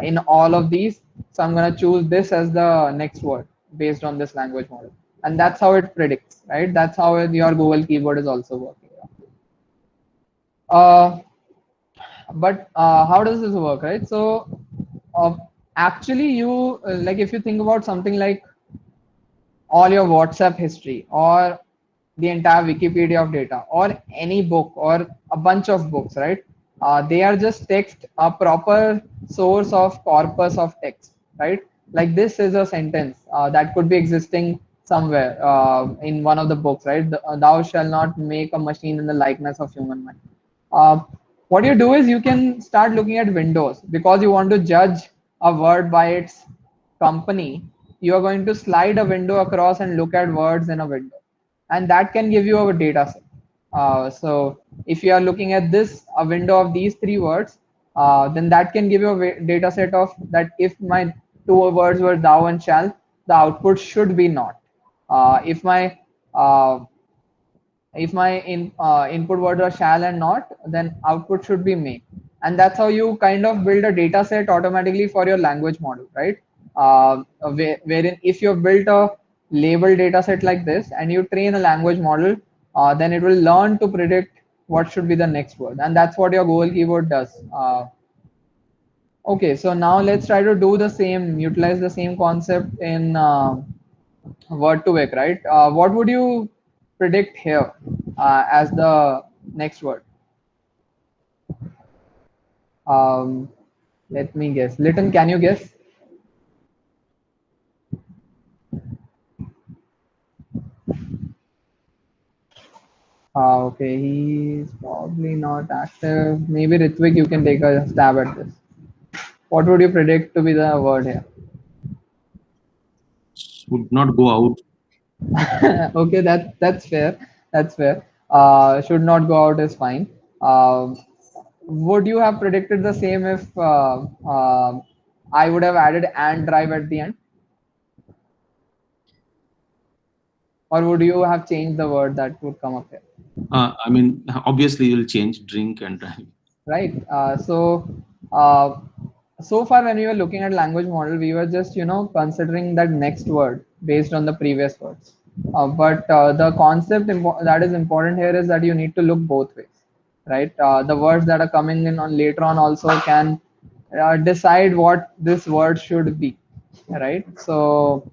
in all of these, so I'm going to choose this as the next word based on this language model. And that's how it predicts, right? That's how your Google keyboard is also working. But how does this work, right? So actually you like if you think about something like all your WhatsApp history or the entire Wikipedia of data or any book or a bunch of books, right? They are just text, a proper source of corpus of text, right? Like this is a sentence that could be existing somewhere in one of the books, right? Thou shall not make a machine in the likeness of human mind. Uh, what you do is you can start looking at windows because you want to judge a word by its company. You are going to slide a window across and look at words in a window, and that can give you a data set. So if you are looking at this, a window of these three words, then that can give you a data set of that if my two words were thou and shall, the output should be not. If my input words are shall and not, then output should be may. And that's how you kind of build a data set automatically for your language model, right? Wherein if you've built a label data set like this and you train a language model, then it will learn to predict what should be the next word. And that's what your Google keyboard does. Okay, so now let's try to do the same, utilize the same concept in Word2Vec, right? What would you predict here as the next word? Let me guess. Lytton, can you guess? Okay, he's probably not active. Maybe Ritvik, you can take a stab at this. What would you predict to be the word here? Would not go out. Okay, that's fair. That's fair. Should not go out is fine. Would you have predicted the same if I would have added and drive at the end? Or would you have changed the word that would come up here? I mean, obviously you'll change drink and drive. Right. So far when we were looking at language model, we were just considering that next word based on the previous words. But the concept that is important here is that you need to look both ways, right? The words that are coming in on later on also can decide what this word should be, right? So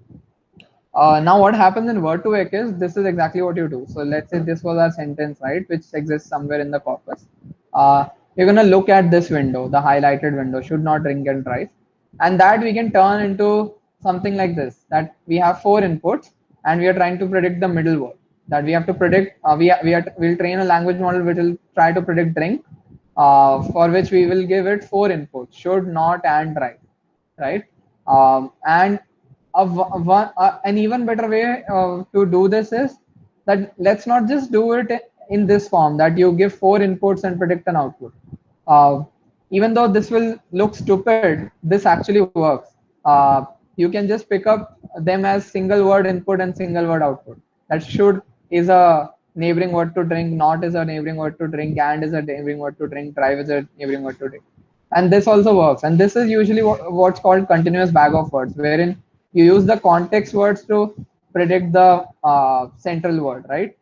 Now what happens in word2vec is this is exactly what you do. So let's say this was our sentence, right, which exists somewhere in the corpus. You're going to look at this window, the highlighted window, should not drink and drive. And that we can turn into something like this, that we have 4 inputs and we are trying to predict the middle word. That we have to predict, we'll train a language model which will try to predict drink, for which we will give it 4 inputs, should, not, and drive, right? And an even better way to do this is that let's not just do it in this form, that you give 4 inputs and predict an output. Even though this will look stupid, this actually works. You can just pick up them as single word input and single word output. That should is a neighboring word to drink, not is a neighboring word to drink, and is a neighboring word to drink, drive is a neighboring word to drink. And this also works. And this is usually what's called continuous bag of words, wherein you use the context words to predict the central word, right?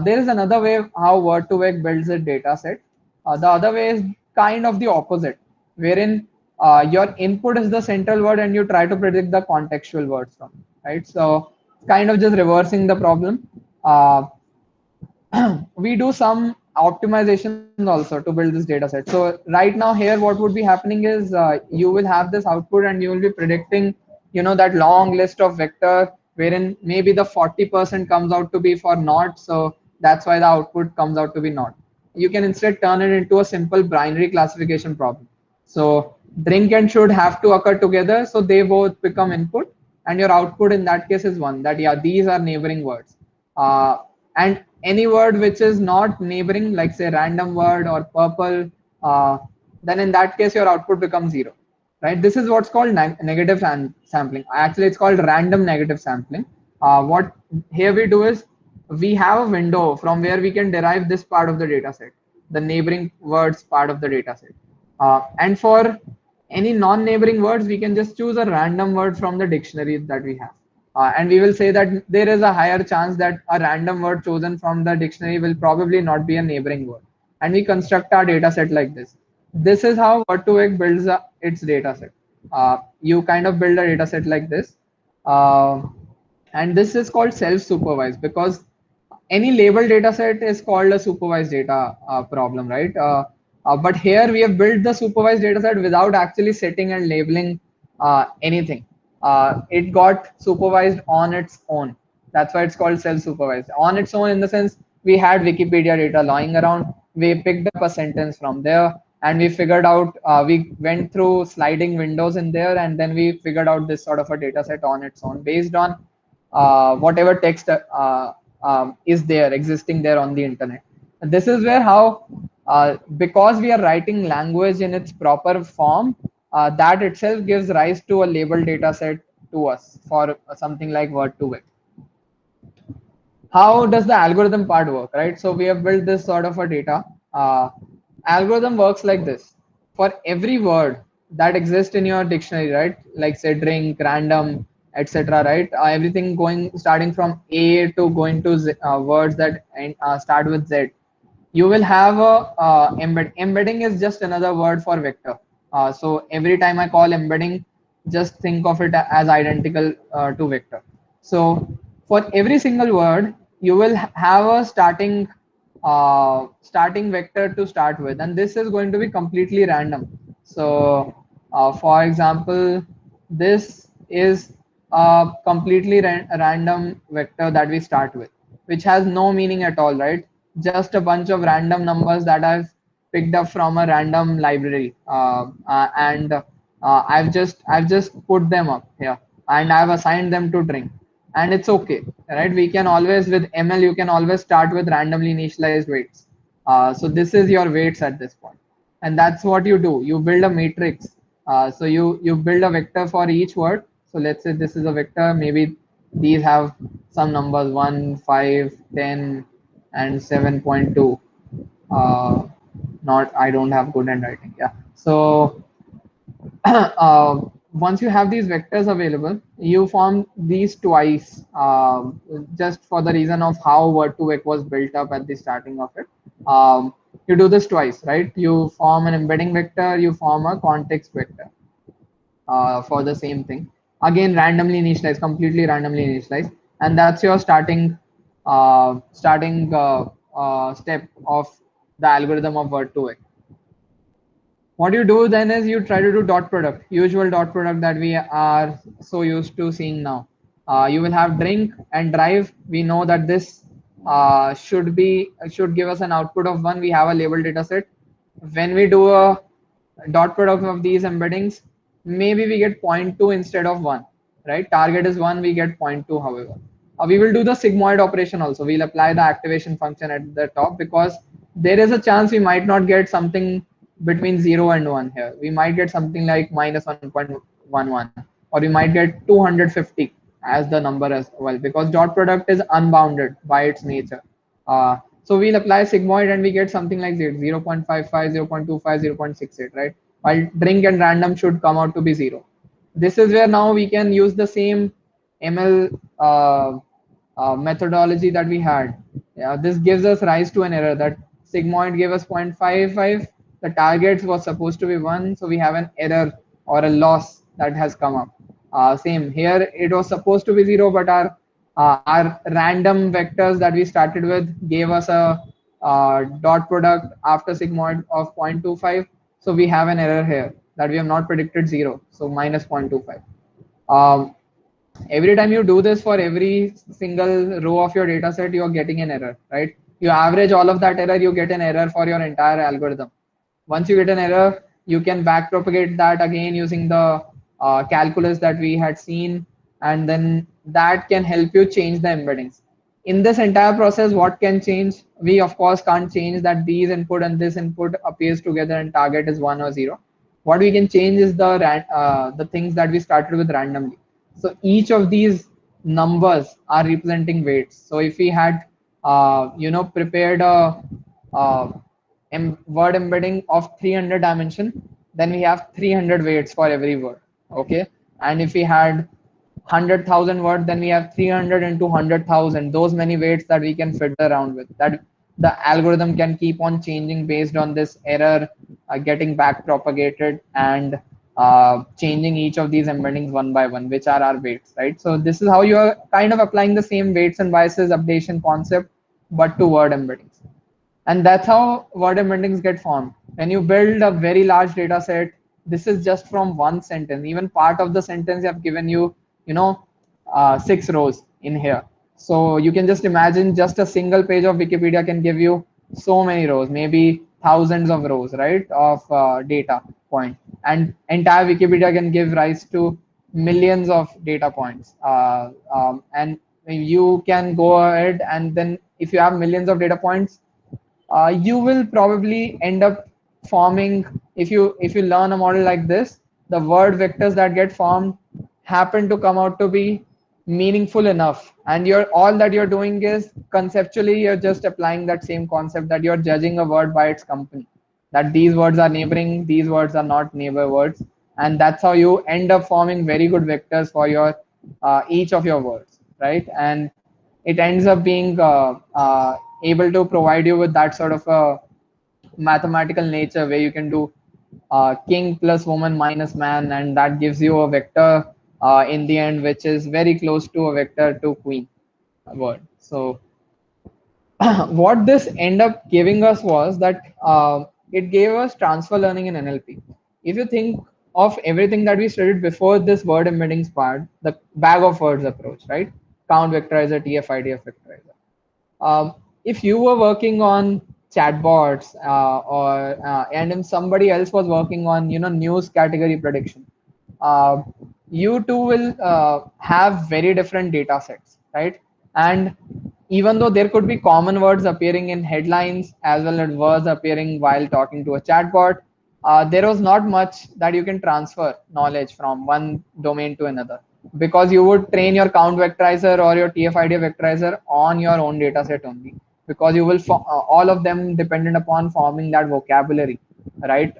There is another way how word2vec builds a data set. The other way is kind of the opposite, wherein your input is the central word and you try to predict the contextual words from, right? So kind of just reversing the problem. We do some optimizations also to build this data set. So right now here, what would be happening is you will have this output and you will be predicting, that long list of vector wherein maybe the 40% comes out to be for not. So that's why the output comes out to be not. You can instead turn it into a simple binary classification problem. So drink and should have to occur together. So they both become input and your output in that case is 1, that yeah, these are neighboring words. And any word which is not neighboring, like say random word or purple, then in that case your output becomes 0, right? This is what's called negative sampling. Actually, it's called random negative sampling. What here we do is we have a window from where we can derive this part of the data set, the neighboring words part of the data set. And for any non-neighboring words, we can just choose a random word from the dictionary that we have. And we will say that there is a higher chance that a random word chosen from the dictionary will probably not be a neighboring word. And we construct our data set like this. This is how word2vec builds its data set. You kind of build a data set like this. And this is called self-supervised because any labeled data set is called a supervised data problem, right? But here we have built the supervised data set without actually setting and labeling anything. It got supervised on its own. That's why it's called self-supervised. On its own, in the sense we had Wikipedia data lying around, we picked up a sentence from there, and we figured out, we went through sliding windows in there, and then we figured out this sort of a data set on its own based on whatever text is there, existing there on the internet. And this is where how, because we are writing language in its proper form, that itself gives rise to a labeled data set to us for something like word2vec. How does the algorithm part work, right? So we have built this sort of a data. Algorithm works like this. For every word that exists in your dictionary, right? Like say drink, random, etc. Right? Everything starting from A to going to Z, words that start with Z. You will have a embed. Embedding is just another word for vector. So every time I call embedding, just think of it as identical to vector. So for every single word, you will have a starting vector to start with, and this is going to be completely random. So for example, this is a completely random vector that we start with, which has no meaning at all, right? Just a bunch of random numbers that I've picked up from a random library, and I've just put them up here, and I've assigned them to drink, and it's okay, right? We can always, with ML, you can always start with randomly initialized weights. So this is your weights at this point, and that's what you do. You build a matrix. So you build a vector for each word. So let's say this is a vector. Maybe these have some numbers 1, 5, 10, and 7.2. Not, I don't have good handwriting. Yeah. So once you have these vectors available, you form these twice, just for the reason of how word2vec was built up at the starting of it. You do this twice, right? You form an embedding vector, you form a context vector for the same thing. again randomly initialized, completely randomly initialized, and that's your starting step of the algorithm of word2vec. What you do then is you try to do dot product, usual dot product that we are so used to seeing now. You will have drink and drive. We know that this should give us an output of 1. We have a label data set. When we do a dot product of these embeddings, maybe we get 0.2 instead of 1, right? Target is 1, we get 0.2. However, we will do the sigmoid operation also. We'll apply the activation function at the top, because there is a chance we might not get something between 0 and 1 here. We might get something like minus 1.11, or we might get 250 as the number as well, because dot product is unbounded by its nature. So we'll apply sigmoid and we get something like 0.55, 0.25, 0.68, right? While drink and random should come out to be 0. This is where now we can use the same ML methodology that we had. This gives us rise to an error that sigmoid gave us 0.55. The target was supposed to be 1, so we have an error or a loss that has come up. Same here, it was supposed to be 0, but our random vectors that we started with gave us a dot product after sigmoid of 0.25. So we have an error here that we have not predicted 0, so minus 0.25. Every time you do this for every single row of your data set, you are getting an error, right? You average all of that error, you get an error for your entire algorithm. Once you get an error, you can backpropagate that again using the calculus that we had seen, and then that can help you change the embeddings. In this entire process, what can change? We of course can't change that these input and this input appears together and target is 1 or 0. What we can change is the things that we started with randomly. So each of these numbers are representing weights. So if we had prepared a word embedding of 300 dimension, then we have 300 weights for every word. Okay, and if we had 100,000 words, then we have 300 into 100,000, those many weights that we can fit around with, that the algorithm can keep on changing based on this error getting back propagated, and changing each of these embeddings one by one, which are our weights, right? So this is how you are kind of applying the same weights and biases updation concept, but to word embeddings. And that's how word embeddings get formed. When you build a very large data set, this is just from one sentence. Even part of the sentence I've given you, 6 rows in here. So you can just imagine just a single page of Wikipedia can give you so many rows, maybe thousands of rows, right, of data point. And entire Wikipedia can give rise to millions of data points. And you can go ahead, and then if you have millions of data points, you will probably end up forming, if you learn a model like this, the word vectors that get formed happen to come out to be meaningful enough, and all that you're doing is conceptually you're just applying that same concept, that you're judging a word by its company, that these words are neighboring, these words are not neighbor words, and that's how you end up forming very good vectors for your each of your words, right? And it ends up being able to provide you with that sort of a mathematical nature where you can do king plus woman minus man, and that gives you a vector in the end, which is very close to a vector to queen word. So what this ended up giving us was that it gave us transfer learning in NLP. If you think of everything that we studied before this word embeddings part, the bag of words approach, right? Count vectorizer, TF-IDF vectorizer. If you were working on chatbots and if somebody else was working on news category prediction, you too will have very different data sets, right? And even though there could be common words appearing in headlines as well as words appearing while talking to a chatbot, there was not much that you can transfer knowledge from one domain to another, because you would train your count vectorizer or your TF-IDF vectorizer on your own data set only, because you will all of them dependent upon forming that vocabulary, right?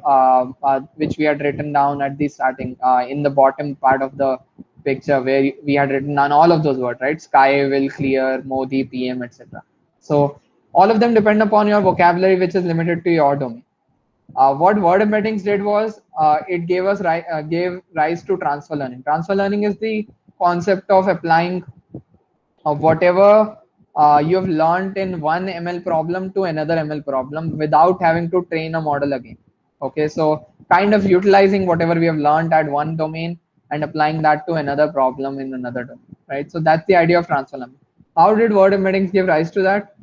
Which we had written down at the starting in the bottom part of the picture, where we had written down all of those words, right? Sky, will, clear, Modi, PM, etc. So all of them depend upon your vocabulary, which is limited to your domain. What word embeddings did was it gave rise to transfer learning. Transfer learning is the concept of applying whatever you have learned in one ML problem to another ML problem without having to train a model again. Okay, so kind of utilizing whatever we have learned at one domain and applying that to another problem in another domain, right? So that's the idea of transfer learning. How did word embeddings give rise to that?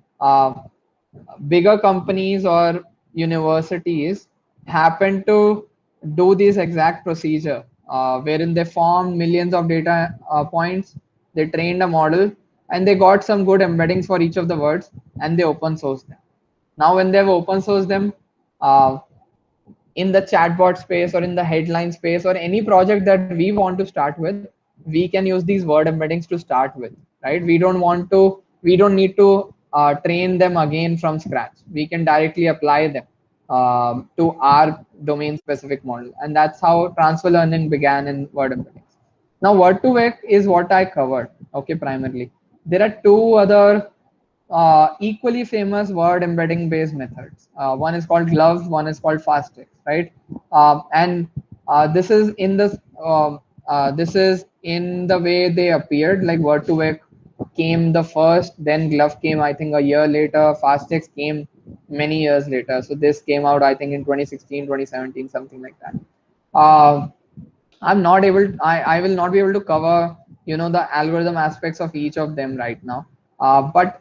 Bigger companies or universities happen to do this exact procedure wherein they formed millions of data points, they trained a model, and they got some good embeddings for each of the words, and they open source them. Now when they've open sourced them, uh, in the chatbot space or in the headline space or any project that we want to start with, we can use these word embeddings to start with, right? We don't need to train them again from scratch. We can directly apply them to our domain specific model. And that's how transfer learning began in word embeddings. Now, word2vec is what I covered, okay, primarily. There are two other equally famous word embedding based methods. One is called Glove, one is called FastText, right? And this is in the way they appeared. Like Word2Vec came the first, then Glove came I think a year later. FastText came many years later. So this came out I think in 2016, 2017, something like that. I will not be able to cover, the algorithm aspects of each of them right now. But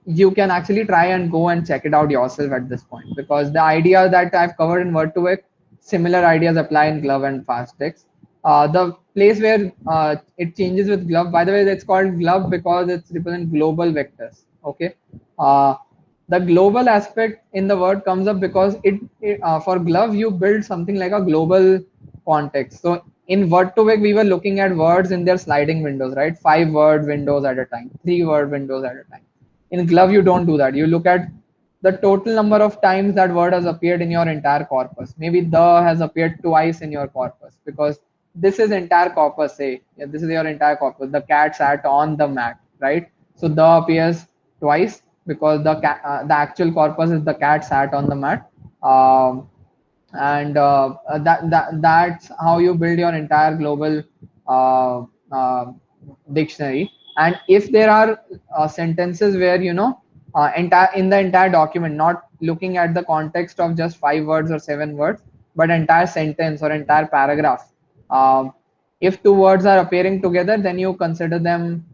you can actually try and go and check it out yourself at this point, because the idea that I've covered in Word2Vec, similar ideas apply in Glove and FastText. The place where it changes with Glove, by the way, it's called Glove because it's represent global vectors. Okay. The global aspect in the word comes up because for Glove you build something like a global context. So in Word2Vec we were looking at words in their sliding windows, right? 5 word windows at a time, 3 word windows at a time. In Glove you don't do that. You look at the total number of times that word has appeared in your entire corpus. Maybe the has appeared twice in your corpus because this is entire corpus. Say, yeah, this is your entire corpus. The cat sat on the mat, right? So the appears twice because the actual corpus is the cat sat on the mat. And that's how you build your entire global uh, uh, dictionary. And if there are sentences where entire in the entire document, not looking at the context of just 5 words or 7 words, but entire sentence or entire paragraph, if 2 words are appearing together, then you consider them,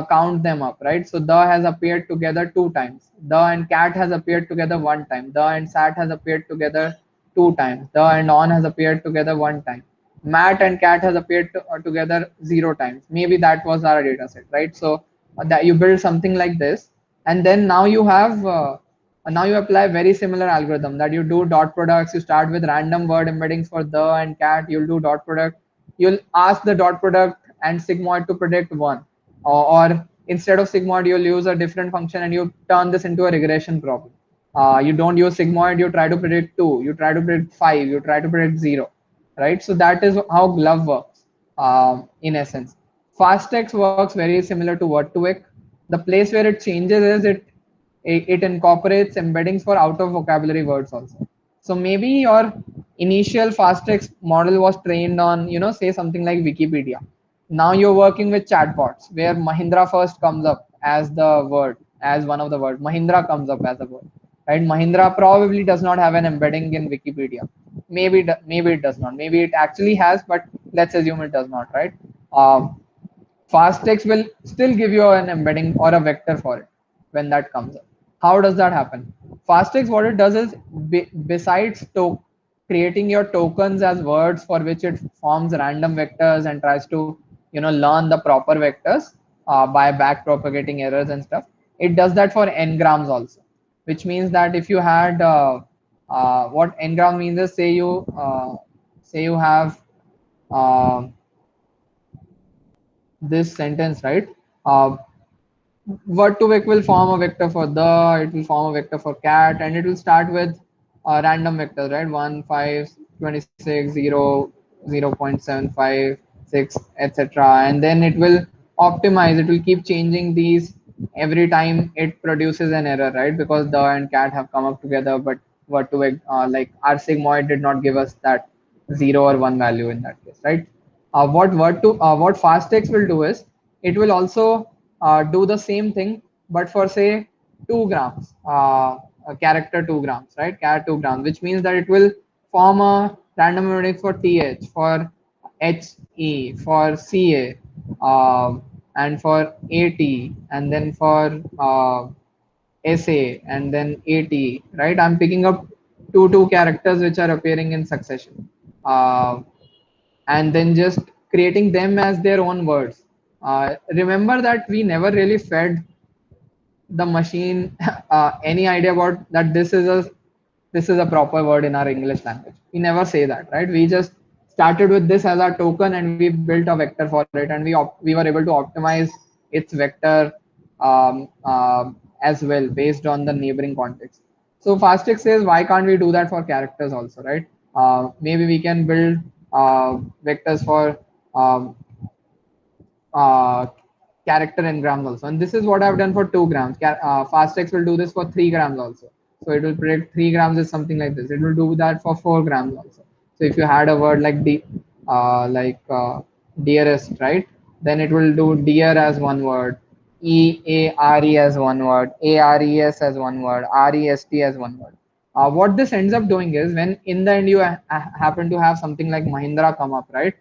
count them up, right? So the has appeared together 2 times, the and cat has appeared together 1 time, the and sat has appeared together 2 times, the and on has appeared together 1 time, mat and cat has appeared together 0 times. Maybe that was our data set, right? So that you build something like this, and then now you have now you apply very similar algorithm that you do dot products. You start with random word embeddings for the and cat. You'll do dot product. You'll ask the dot product and sigmoid to predict 1, or instead of sigmoid you'll use a different function and you turn this into a regression problem. You don't use sigmoid, you try to predict 2, you try to predict 5, you try to predict 0, right? So that is how Glove works in essence. FastText works very similar to Word2Vec. The place where it changes is it incorporates embeddings for out of vocabulary words also. So maybe your initial FastText model was trained on, say something like Wikipedia. Now you're working with chatbots where Mahindra first comes up as the word, as one of the words. Mahindra comes up as a word, right? Mahindra probably does not have an embedding in Wikipedia. Maybe it does not. Maybe it actually has, but let's assume it does not, right? FastText will still give you an embedding or a vector for it when that comes up. How does that happen? FastText, what it does is, besides creating your tokens as words for which it forms random vectors and tries to learn the proper vectors by back propagating errors and stuff, it does that for n-grams also, which means that if you had what n-gram means is, say you have this sentence, right? Word2Vec will form a vector for the, it will form a vector for cat, and it will start with random vectors, right? 1, 5, 26, 0, 0.75, 6, etc. And then it will optimize, it will keep changing these every time it produces an error, right? Because the and cat have come up together, but word to vec, like our sigmoid did not give us that 0 or 1 value in that case, right? What fasttext will do is it will also do the same thing, but for say 2 grams, a character 2 grams, right? Char 2 grams, which means that it will form a random embedding for th, for he, for ca, and for at, and then for SA, and then AT, right? I'm picking up two characters which are appearing in succession, and then just creating them as their own words. Remember that we never really fed the machine any idea about that this is a proper word in our English language. We never say that, right? We just started with this as our token and we built a vector for it, and we were able to optimize its vector as well based on the neighboring context. So Fastix says, why can't we do that for characters also, right? Maybe we can build vectors for um, uh, character engrams also. And this is what I've done for 2 grams. Fasttext will do this for 3 grams also. So it will predict 3 grams is something like this. It will do that for 4 grams also. So if you had a word like dearest, right? Then it will do dear as one word, EARE as one word, ARES as one word, REST as one word. What this ends up doing is when in the end you happen to have something like Mahindra come up, right?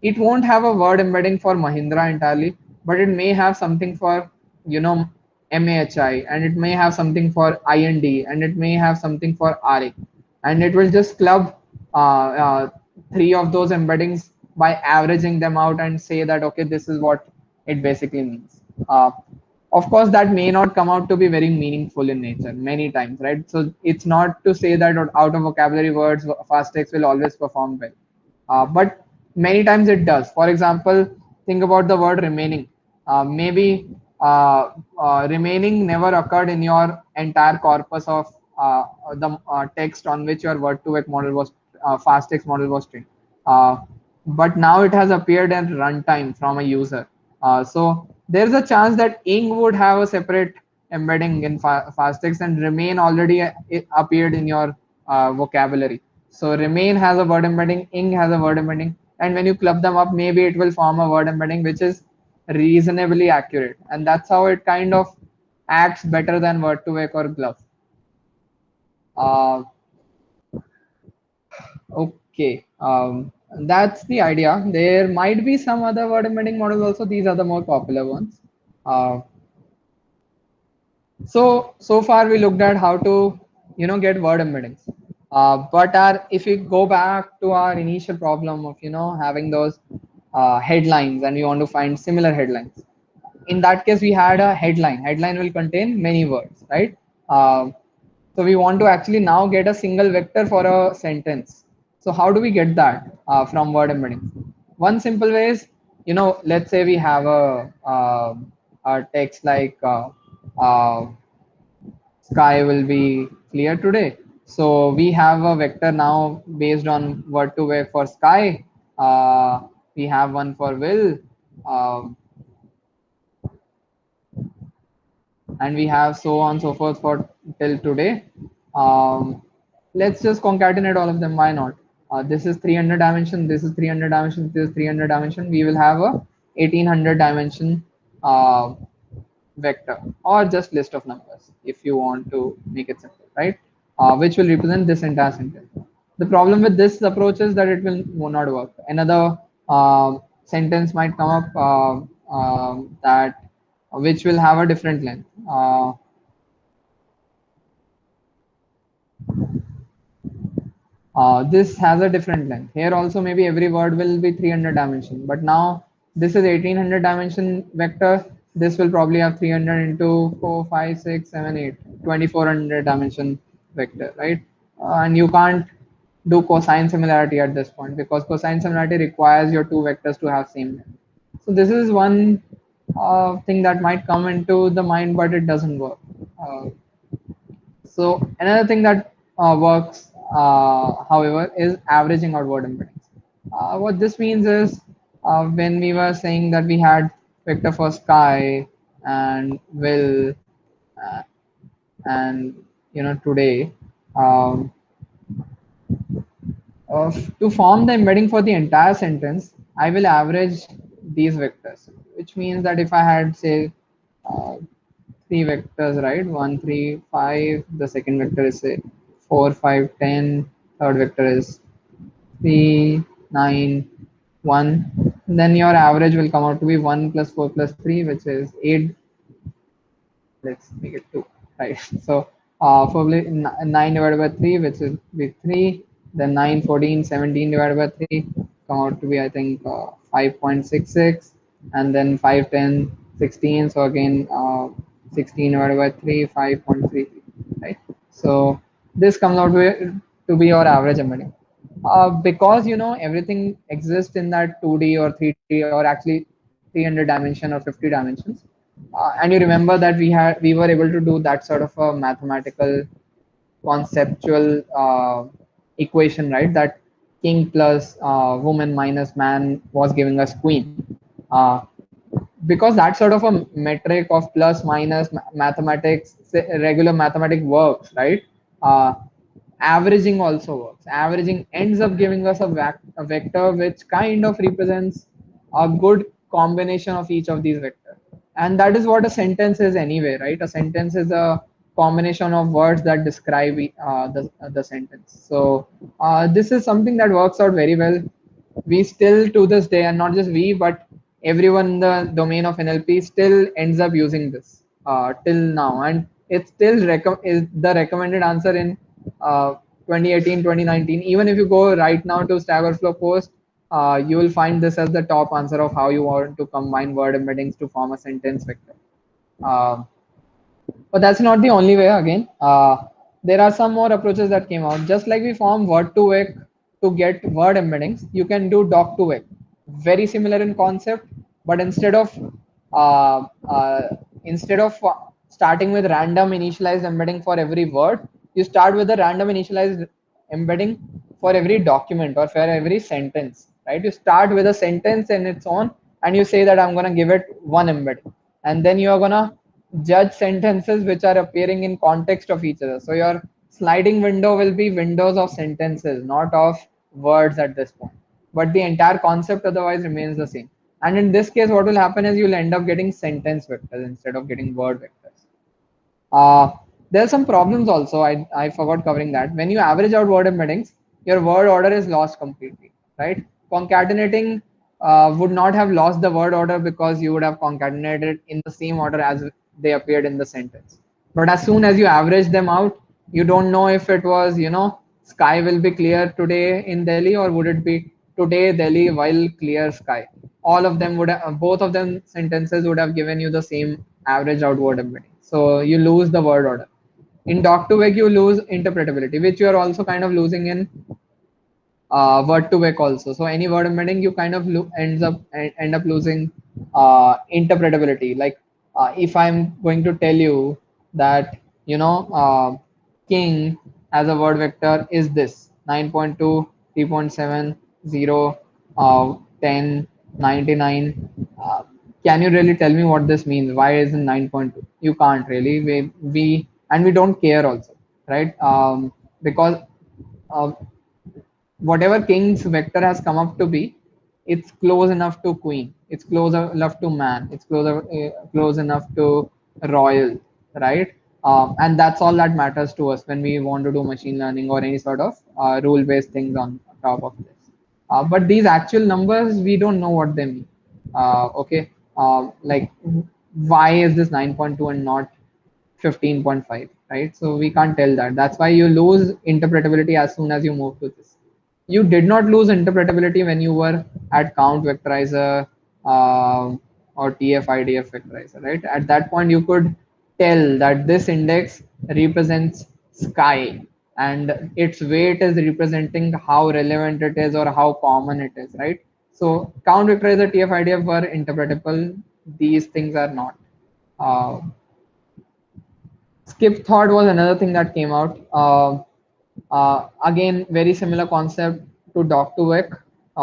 It won't have a word embedding for Mahindra entirely, but it may have something for, you know, MAHI, and it may have something for IND, and it may have something for RA, and it will just club 3 of those embeddings by averaging them out and say that, okay, this is what it basically means. Of course, that may not come out to be very meaningful in nature many times, right? So it's not to say that out of vocabulary words, Fasttext will always perform well. But many times it does. For example, think about the word remaining. Maybe remaining never occurred in your entire corpus of the text on which your word-to-vec model was, Fasttext model was trained. But now it has appeared at runtime from a user. So there's a chance that ing would have a separate embedding in Fasttext, and remain already appeared in your vocabulary. So remain has a word embedding, ing has a word embedding, and when you club them up, maybe it will form a word embedding which is reasonably accurate, and that's how it kind of acts better than word2vec or GloVe. Okay, that's the idea. There might be some other word embedding models also. These are the more popular ones. So far we looked at how to, you know, get word embeddings. But if we go back to our initial problem of, you know, having those headlines, and we want to find similar headlines. In that case, we had a headline. Headline will contain many words, right? So we want to actually now get a single vector for a sentence. So how do we get that from word embeddings? One simple way is, you know, let's say we have a text like sky will be clear today. So we have a vector now based on word2vec for sky. We have one for will. And we have so on so forth for till today. Let's just concatenate all of them. Why not? This is 300 dimension, this is 300 dimension, this is 300 dimension. We will have a 1800 dimension vector, or just list of numbers if you want to make it simple, right? Which will represent this entire sentence. The problem with this approach is that it will not work. Another sentence might come up that which will have a different length. This has a different length. Here also maybe every word will be 300 dimension, but now this is 1800 dimension vector. This will probably have 300 into 4, 5, 6, 7, 8, 2400 dimension vector, right? And you can't do cosine similarity at this point, because cosine similarity requires your two vectors to have same length. So this is one thing that might come into the mind, but it doesn't work. So another thing that works, however, is averaging out word embeddings. What this means is when we were saying that we had vector for sky and will and, you know, today, Um, to form the embedding for the entire sentence, I will average these vectors, which means that if I had, say, uh, three vectors, right? 1, 3, 5. The second vector is, say, 4, 5, 10. Third vector is 3, 9, 1. Then your average will come out to be 1 plus 4 plus 3, which is 8. Let's make it 2, right? So probably 9 divided by 3, which is be 3. Then 9, 14, 17 divided by 3 come out to be, I think, 5.66. And then 5, 10, 16. So again, 16 divided by 3, 5.33, right? So this comes out to be your average embedding. Because everything exists in that 2D or 3D or actually 300 dimension or 50 dimensions, and you remember that we were able to do that sort of a mathematical conceptual equation, right? That king plus woman minus man was giving us queen. Because that sort of a metric of plus minus mathematics, regular mathematic works, right? Averaging also works. Averaging ends up giving us a vector which kind of represents a good combination of each of these vectors. And that is what a sentence is anyway, right? A sentence is a combination of words that describe the sentence. So this is something that works out very well. We still to this day, and not just we, but everyone in the domain of NLP still ends up using this till now, and it's still is the recommended answer in 2018, 2019. Even if you go right now to Stack Overflow post, you will find this as the top answer of how you want to combine word embeddings to form a sentence vector. Uh, but that's not the only way. Again, there are some more approaches that came out. Just like we form word2vec to get word embeddings, you can do doc2vec. Very similar in concept, but uh, uh, instead of starting with random initialized embedding for every word, you start with a random initialized embedding for every document or for every sentence, right? You start with a sentence in its own, and you say that I'm going to give it one embedding, and then you are going to judge sentences which are appearing in context of each other. So your sliding window will be windows of sentences, not of words at this point. But the entire concept otherwise remains the same. And in this case, what will happen is you'll end up getting sentence vectors instead of getting word vectors. There are some problems also. I forgot covering that. When you average out word embeddings, your word order is lost completely, right? Concatenating would not have lost the word order because you would have concatenated in the same order as they appeared in the sentence. But as soon as you average them out, you don't know if it was, sky will be clear today in Delhi, or would it be today Delhi while clear sky. All of them would have, both of them sentences would have given you the same average out word embedding. So you lose the word order. In doc2vec, you lose interpretability, which you are also kind of losing in word2vec also. So any word embedding, you kind of end up losing interpretability. Like if I'm going to tell you that king as a word vector is this 9.2, 3.7, 0, 10, 99. Can you really tell me what this means? Why is it 9.2? You can't really. We don't care also, right? Because uh, whatever king's vector has come up to be, it's close enough to queen, it's close enough to man, it's close enough to royal, right? And that's all that matters to us when we want to do machine learning or any sort of rule based things on top of this. But these actual numbers, we don't know what they mean. Okay, like why is this 9.2 and not 15.5, right? So we can't tell that. That's why you lose interpretability as soon as you move to this. You did not lose interpretability when you were at count vectorizer or TF-IDF vectorizer, right? At that point, you could tell that this index represents sky and its weight is representing how relevant it is or how common it is, right? So count vectorizer, TF-IDF were interpretable. These things are not. Skip thought was another thing that came out. Again, very similar concept to doc2vec,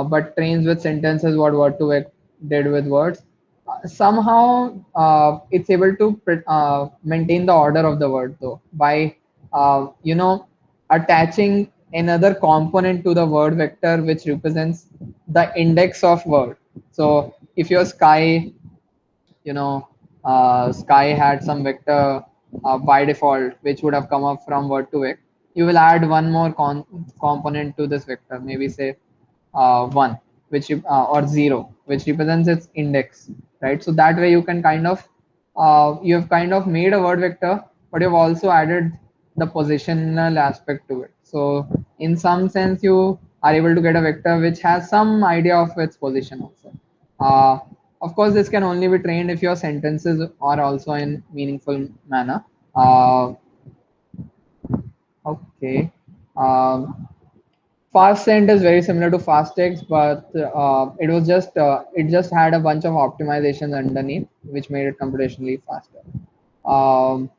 but trains with sentences what word2vec did with words. Somehow, it's able to maintain the order of the word though by, attaching another component to the word vector which represents the index of word. So if your sky, you know, sky had some vector by default which would have come up from word to vec, you will add one more component to this vector, maybe say 1, which or 0, which represents its index, right? So that way you can kind of you have kind of made a word vector, but you've also added the positional aspect to it. So in some sense you are able to get a vector which has some idea of its position also. Of course, this can only be trained if your sentences are also in meaningful manner. Okay. FastSend is very similar to FastText, but it just had a bunch of optimizations underneath, which made it computationally faster. Um,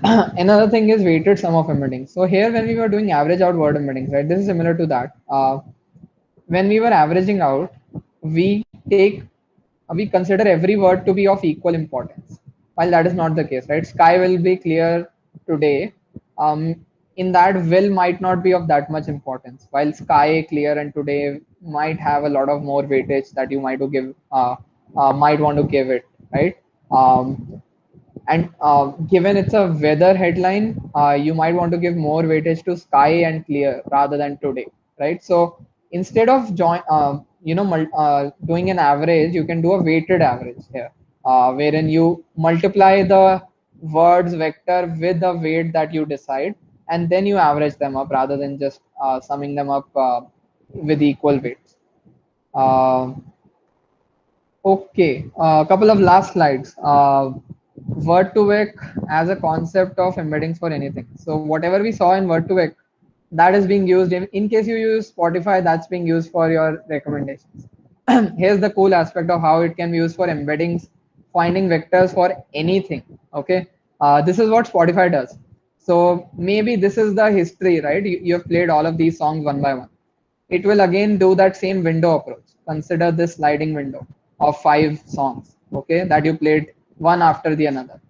Another thing is weighted sum of embeddings. So here, when we were doing average out word embeddings, right? This is similar to that. When we were averaging out, we consider every word to be of equal importance. While that is not the case, right? Sky will be clear today. In that, will might not be of that much importance. While sky, clear, and today might have a lot of more weightage that you might want to give it, right? And given it's a weather headline, you might want to give more weightage to sky and clear rather than today, right? So instead of doing an average, you can do a weighted average here, wherein you multiply the words vector with the weight that you decide, and then you average them up rather than just summing them up with equal weights. Okay, a couple of last slides. Word2Vec as a concept of embeddings for anything. So whatever we saw in Word2Vec, that is being used in case you use Spotify, that's being used for your recommendations. Here's the cool aspect of how it can be used for embeddings, finding vectors for anything. Okay, this is what Spotify does. So maybe this is the history, right? You have played all of these songs one by one. It will again do that same window approach. Consider this sliding window of 5 songs, okay, that you played one after the another.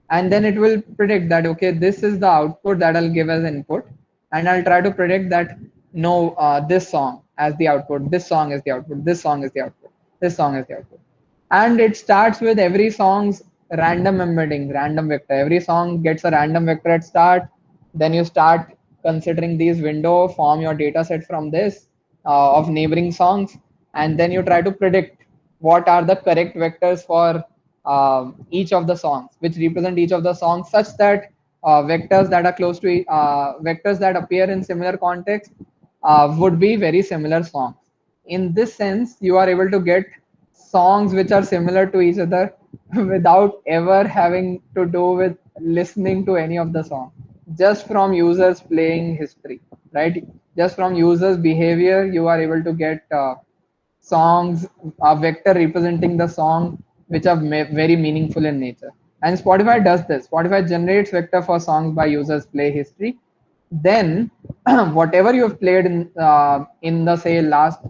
And then it will predict that, okay, this is the output that I'll give as input. And I'll try to predict that, no, this song as the output, this song is the output, this song is the output, this song is the output. And it starts with every song's random embedding, random vector. Every song gets a random vector at start. Then you start considering these window, form your data set from this of neighboring songs. And then you try to predict what are the correct vectors for each of the songs, which represent each of the songs, such that vectors that are close to vectors that appear in similar context would be very similar songs. In this sense, you are able to get songs which are similar to each other without ever having to do with listening to any of the songs, just from users playing history, right? Just from users behavior, you are able to get songs, a vector representing the song, which are very meaningful in nature. And Spotify does this. Spotify generates vector for songs by users play history. Then whatever you have played in the say last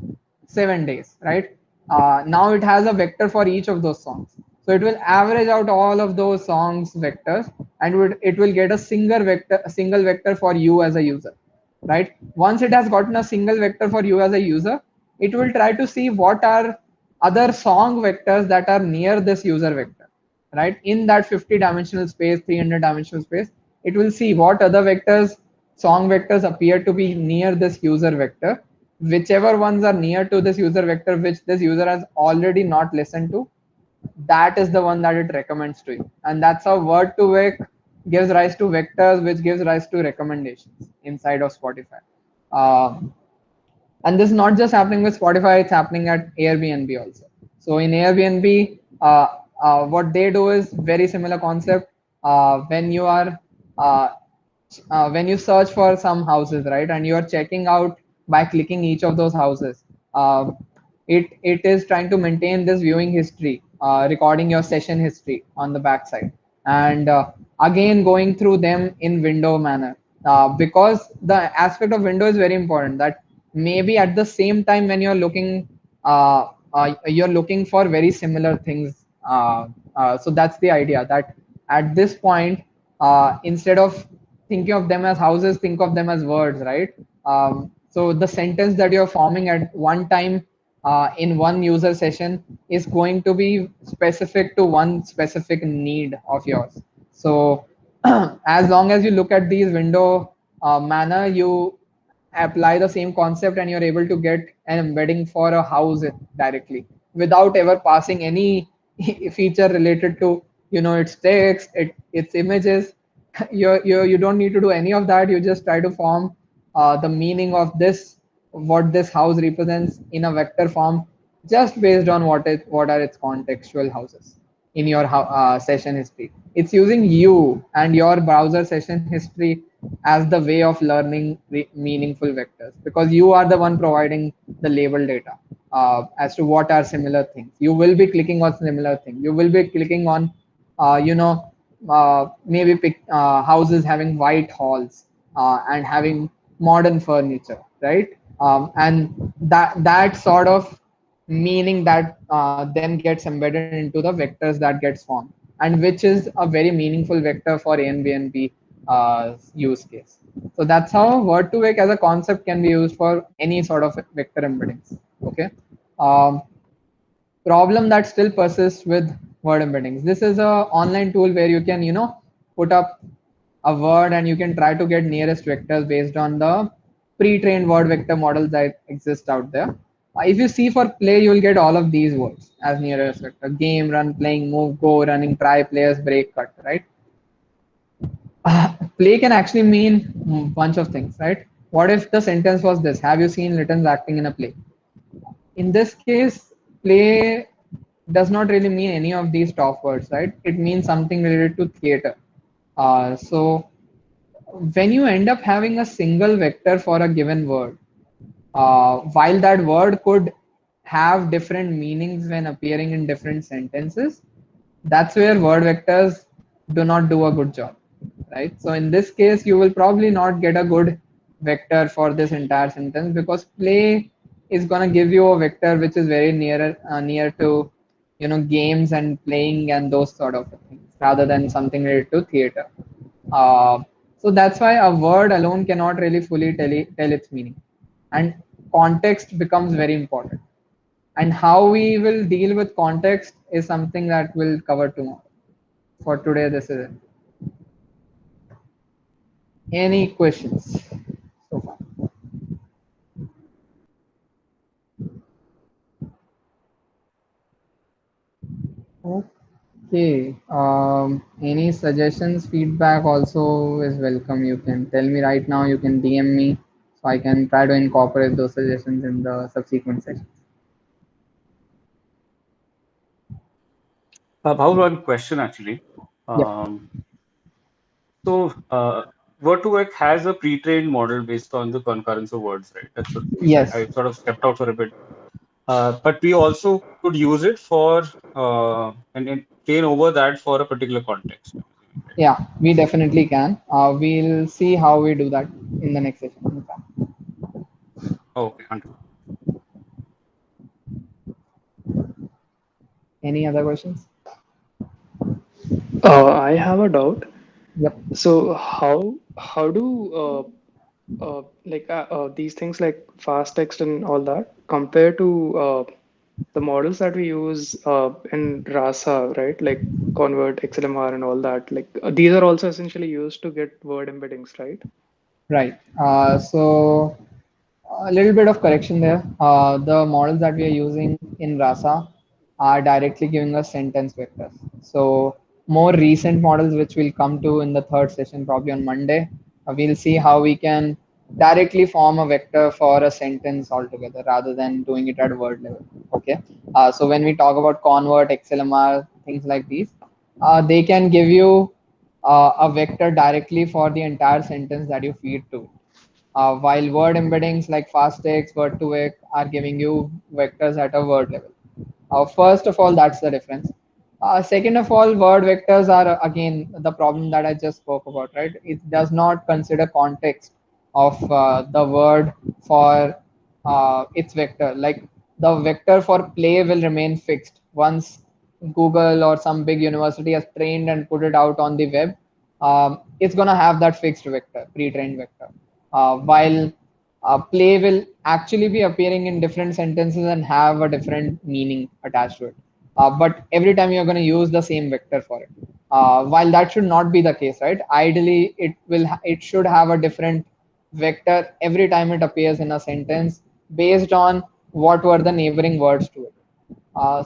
7 days, right? Now it has a vector for each of those songs. So it will average out all of those songs vectors, and it will get a single vector for you as a user, right? Once it has gotten a single vector for you as a user, it will try to see what are other song vectors that are near this user vector, right? In that 50 dimensional space, 300 dimensional space, it will see what other vectors, song vectors appear to be near this user vector. Whichever ones are near to this user vector, which this user has already not listened to, that is the one that it recommends to you. And that's how Word2Vec gives rise to vectors, which gives rise to recommendations inside of Spotify. And this is not just happening with Spotify, it's happening at Airbnb also. So in Airbnb, what they do is very similar concept. When you are when you search for some houses, right, and you are checking out by clicking each of those houses, it is trying to maintain this viewing history, recording your session history on the backside, and again going through them in window manner, because the aspect of window is very important. That maybe at the same time when you're looking for very similar things, so that's the idea, that at this point, instead of thinking of them as houses, think of them as words, right? So the sentence that you're forming at one time in one user session is going to be specific to one specific need of yours. So as long as you look at these window manner, you apply the same concept and you're able to get an embedding for a house directly without ever passing any feature related to its text, its images. You don't need to do any of that. You just try to form the meaning of this, what this house represents in a vector form, just based on what are its contextual houses in your session history. It's using you and your browser session history as the way of learning meaningful vectors, because you are the one providing the label data as to what are similar things. You will be clicking on similar things. You will be clicking on maybe pick houses having white halls and having modern furniture, right? And that sort of meaning that then gets embedded into the vectors that gets formed, and which is a very meaningful vector for Airbnb use case. So that's how Word2Vec as a concept can be used for any sort of vector embeddings. Okay. Um, Problem that still persists with word embeddings. This is a online tool where you can put up a word and you can try to get nearest vectors based on the pre-trained word vector models that exist out there. If you see for play, you will get all of these words as nearest vector: game, run, playing, move, go, running, try, players, break, cut, right? Play can actually mean a bunch of things, right? What if the sentence was this: have you seen Littons acting in a play? In this case, play does not really mean any of these top words, right? It means something related to theater. So when you end up having a single vector for a given word, while that word could have different meanings when appearing in different sentences, that's where word vectors do not do a good job, right? So in this case, you will probably not get a good vector for this entire sentence, because play is going to give you a vector which is very near to games and playing and those sort of things, rather than something related to theater. uh, so that's why a word alone cannot really fully tell its meaning, and context becomes very important. And how we will deal with context is something that we'll cover tomorrow. For today, this is it. Any questions so far? Okay. Any suggestions, feedback also is welcome. You can tell me right now. You can DM me, so I can try to incorporate those suggestions in the subsequent sessions. Bhav, one question actually. So, Word2Vec has a pre-trained model based on the concurrence of words, right? That's what you said. Yes. I sort of stepped out for a bit. But we also could use it for and train over that for a particular context. Yeah, we definitely can. We'll see how we do that in the next session. Okay, 100%. Any other questions? I have a doubt. Yep. So how do these things like fast text and all that compare to the models that we use in Rasa, right? Like Convert, XLMR, and all that. Like these are also essentially used to get word embeddings, right? Right. So a little bit of correction there. The models that we are using in Rasa are directly giving us sentence vectors. So more recent models, which we'll come to in the third session, probably on Monday, we'll see how we can directly form a vector for a sentence altogether, rather than doing it at word level. Okay. So when we talk about Convert, XLMR, things like these, they can give you a vector directly for the entire sentence that you feed to. While word embeddings like FastText, Word2Vec are giving you vectors at a word level. First of all, that's the difference. Second of all, word vectors are again the problem that I just spoke about, right? It does not consider context of the word for its vector. Like the vector for play will remain fixed once Google or some big university has trained and put it out on the web. it's gonna have that fixed vector, pre-trained vector. While play will actually be appearing in different sentences and have a different meaning attached to it. But every time you're going to use the same vector for it. While that should not be the case, right? Ideally, it should have a different vector every time it appears in a sentence based on what were the neighboring words to it.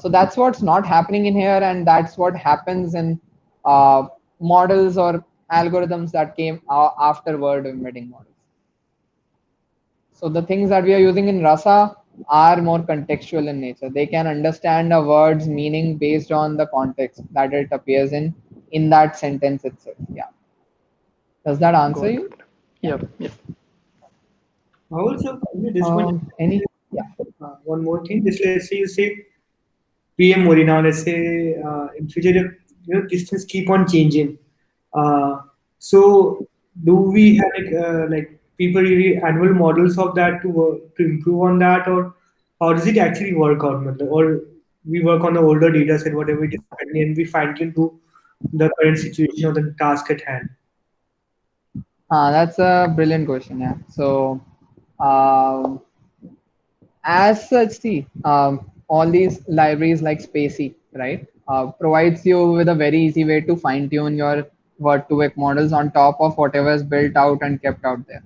So that's what's not happening in here, and that's what happens in models or algorithms that came after word embedding models. So the things that we are using in Rasa are more contextual in nature. They can understand a word's meaning based on the context that it appears in that sentence itself. Yeah. Does that answer Got you? it. Yeah. Yeah. Also, this one, Any? Yeah. one more thing. This, let's say you say PM Mori now. Let's say in future, these things keep on changing. So do we have like people really annual models of that to improve on that, or how does it actually work out? Or we work on the older data set, whatever it is, and we fine tune to the current situation or the task at hand. That's a brilliant question. Yeah. So, as such, see, all these libraries like Spacey, right, provides you with a very easy way to fine tune your word-to-vec models on top of whatever is built out and kept out there.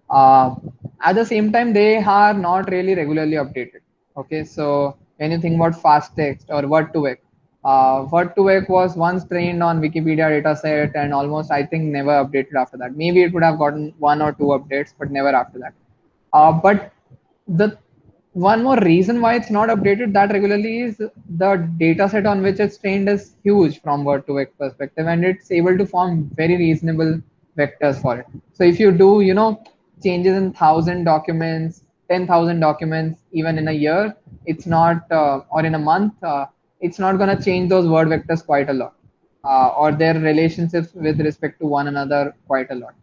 Uh, at the same time, they are not really regularly updated. Okay, so when you think about fast text or word-to-vec, word2vec was once trained on Wikipedia dataset and almost, I think, never updated after that. Maybe it would have gotten 1 or 2 updates, but never after that. But the one more reason why it's not updated that regularly is the data set on which it's trained is huge from word2vec perspective, and it's able to form very reasonable vectors for it. So if you do, changes in 1,000 documents, 10,000 documents, even in a year, it's not, or in a month, it's not going to change those word vectors quite a lot, or their relationships with respect to one another quite a lot.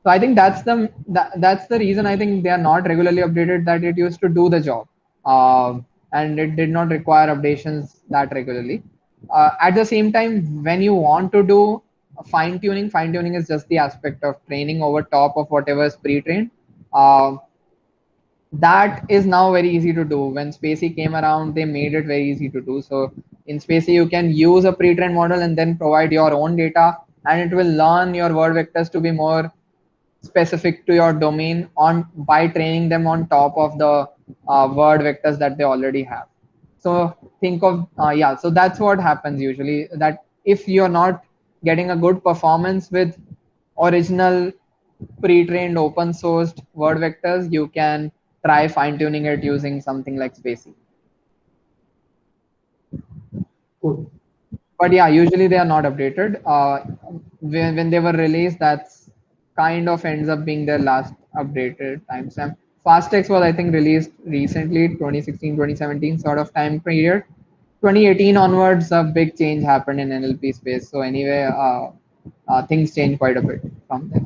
So I think that's the reason I think they are not regularly updated. That it used to do the job, and it did not require updations that regularly. At the same time, when you want to do fine tuning is just the aspect of training over top of whatever is pre-trained. That is now very easy to do. When Spacey came around, they made it very easy to do. So in Spacey, you can use a pre-trained model and then provide your own data, and it will learn your word vectors to be more specific to your domain by training them on top of the word vectors that they already have. So think of so that's what happens usually, that if you're not getting a good performance with original pre-trained open sourced word vectors, you can try fine-tuning it using something like Spacey. Cool. But yeah, usually they are not updated. When they were released, that's kind of ends up being their last updated timestamp. FastText was, I think, released recently, 2016, 2017 sort of time period. 2018 onwards, a big change happened in NLP space. So anyway, things changed quite a bit from there.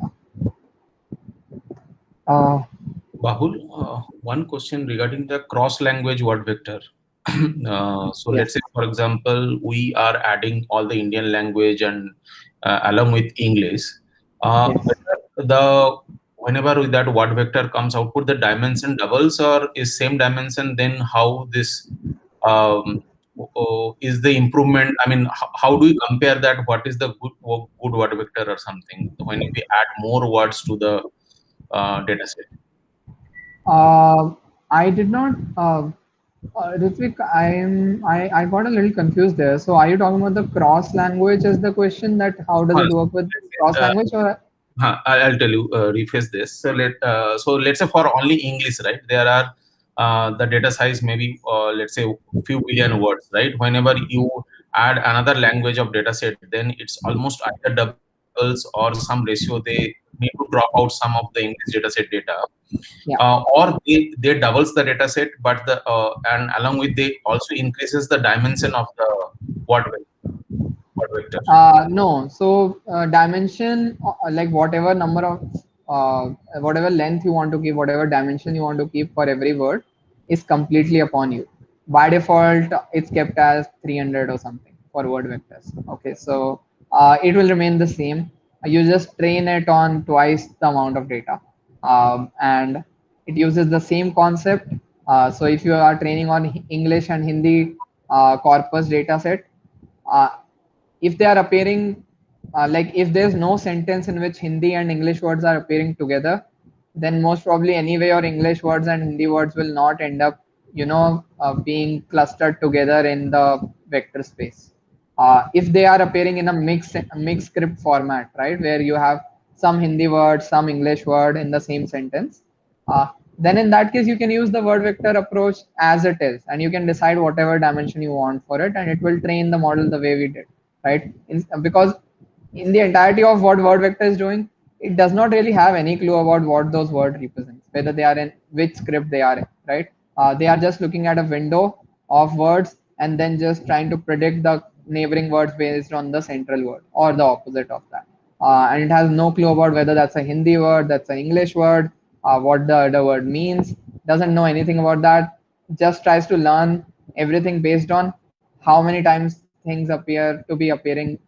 Bahul, one question regarding the cross-language word vector. So let's say, for example, we are adding all the Indian language and along with English. Whenever that word vector comes output, the dimension doubles or is same dimension, then how this is the improvement? I mean, how do you compare that? What is the good word vector or something when we add more words to the data set? I did not, Ritvik, I got a little confused there. So are you talking about the cross language as the question, that how does it work with cross language, or? I'll tell you, rephrase this. So let's say for only English, right? There are the data size maybe let's say few billion words, right? Whenever you add another language of data set, then it's almost either doubles or some ratio. They need to drop out some of the English data set data, or they doubles the data set, but and along with they also increases the dimension of the word vector. No, so dimension, like whatever number of whatever length you want to keep, whatever dimension you want to keep for every word is completely upon you. By default, it's kept as 300 or something for word vectors. Okay, so it will remain the same. You just train it on twice the amount of data, and it uses the same concept. So if you are training on English and Hindi corpus data set, uh, if they are appearing, like if there's no sentence in which Hindi and English words are appearing together, then most probably anyway your English words and Hindi words will not end up, being clustered together in the vector space. If they are appearing in a mixed script format, right, where you have some Hindi word, some English word in the same sentence, then in that case you can use the word vector approach as it is, and you can decide whatever dimension you want for it, and it will train the model the way we did, right? Because in the entirety of what word vector is doing, it does not really have any clue about what those words represent, whether they are in which script they are in, right? They are just looking at a window of words and then just trying to predict the neighboring words based on the central word or the opposite of that. And it has no clue about whether that's a Hindi word, that's an English word, what the other word means, doesn't know anything about that, just tries to learn everything based on how many times things appear to be appearing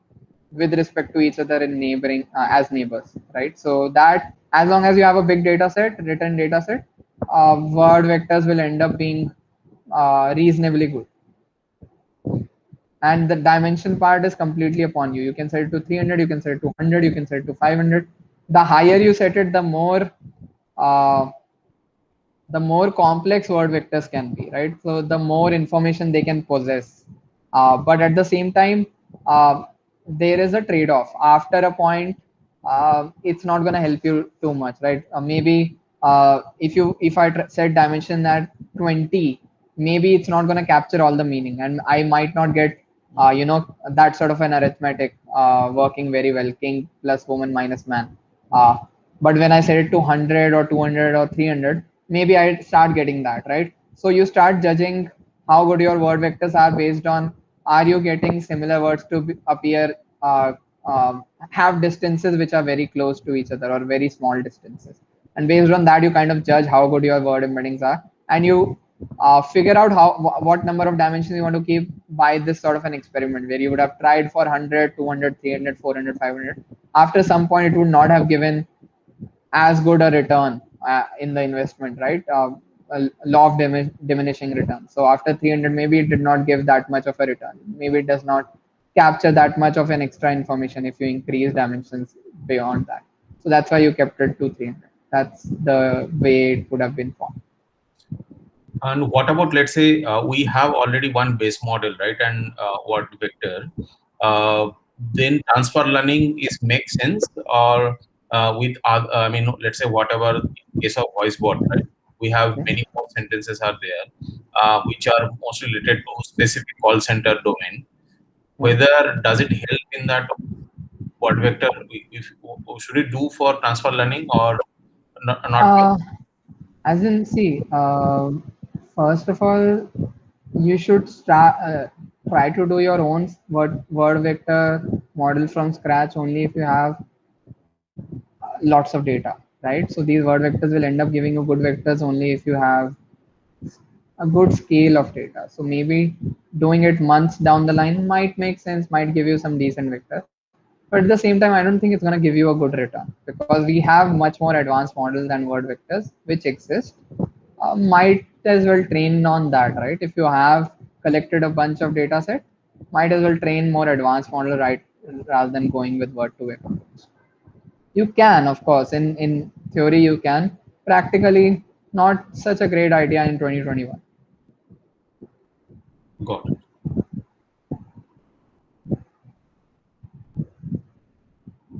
with respect to each other in neighboring as neighbors, right? So that as long as you have a big data set, written data set, word vectors will end up being reasonably good. And the dimension part is completely upon you. You can set it to 300, you can set it to 100, you can set it to 500. The higher you set it, uh, the more complex word vectors can be, right? So the more information they can possess. But at the same time, there is a trade-off. After a point, it's not going to help you too much, right? Maybe if I set dimension at 20, maybe it's not going to capture all the meaning, and I might not get that sort of an arithmetic working very well, king plus woman minus man. But when I set it to 100 or 200 or 300, maybe I start getting that, right? So you start judging how good your word vectors are based on, are you getting similar words to appear, have distances which are very close to each other or very small distances, and based on that you kind of judge how good your word embeddings are, and you figure out what number of dimensions you want to keep by this sort of an experiment where you would have tried for 100, 200, 300, 400, 500. After some point it would not have given as good a return in the investment, right? A law of diminishing return. So after 300, maybe it did not give that much of a return. Maybe it does not capture that much of an extra information if you increase dimensions beyond that. So that's why you kept it to 300. That's the way it would have been formed. And what about, let's say, we have already one base model, right? And word vector. Then transfer learning is make sense, or with I mean, let's say whatever case of voice bot, right? We have many more sentences are there, which are mostly related to specific call center domain. Whether does it help in that word vector? If should it do for transfer learning or not? As in, see, first of all, you should start try to do your own word vector model from scratch only if you have lots of data, right? So these word vectors will end up giving you good vectors only if you have a good scale of data. So maybe doing it months down the line might make sense, might give you some decent vector. But at the same time, I don't think it's going to give you a good return because we have much more advanced models than word vectors which exist. Might as well train on that, right? If you have collected a bunch of data set, might as well train more advanced model, right, rather than going with word to vector. You can, of course, in theory you can. Practically, not such a great idea in 2021. Got it.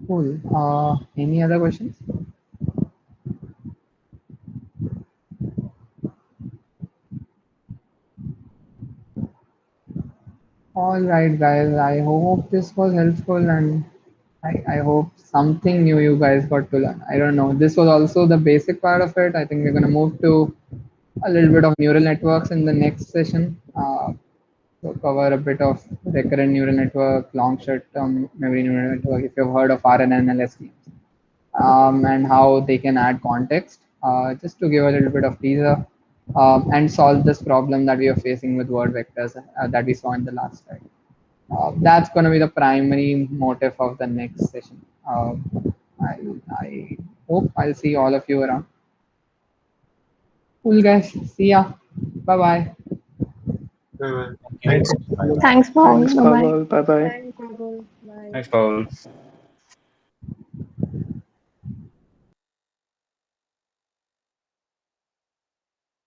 Cool. Any other questions? All right, guys. I hope this was helpful, and I hope something new you guys got to learn. I don't know. This was also the basic part of it. I think we're going to move to a little bit of neural networks in the next session. So cover a bit of recurrent neural network, long short-term memory neural network, if you've heard of RNN schemes, and how they can add context, just to give a little bit of teaser, and solve this problem that we are facing with word vectors that we saw in the last slide. That's going to be the primary motive of the next session. I hope I'll see all of you around. Cool guys, see ya. Bye bye. Uh, Thank you. Thanks. Bye. Thanks, Paul. Thanks, Bye bye. Pavel. Bye bye. Thanks, Pavel. Bye. Thanks, Paul.